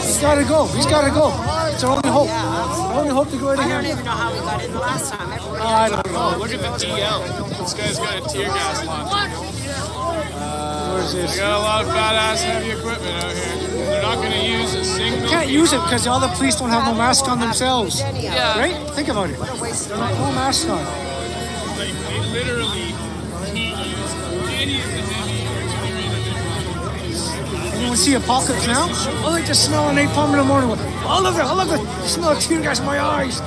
He's got to go. He's got to go. It's our only hope. Our only hope to go right I again. don't even know how we got in the last time. I don't know. Look at the DL. This guy's got a tear gas launcher. Where's this? They got a lot of badass heavy equipment out here. They're not going to use a single. You can't use it because all the police don't have no mask on themselves. Yeah. Right? Think about it. No mask on. Like, they literally can't use any of the heavy artillery. Anyone see Apocalypse Now? I like to smell an napalm in the morning. I love it. Smell tear gas in my eyes.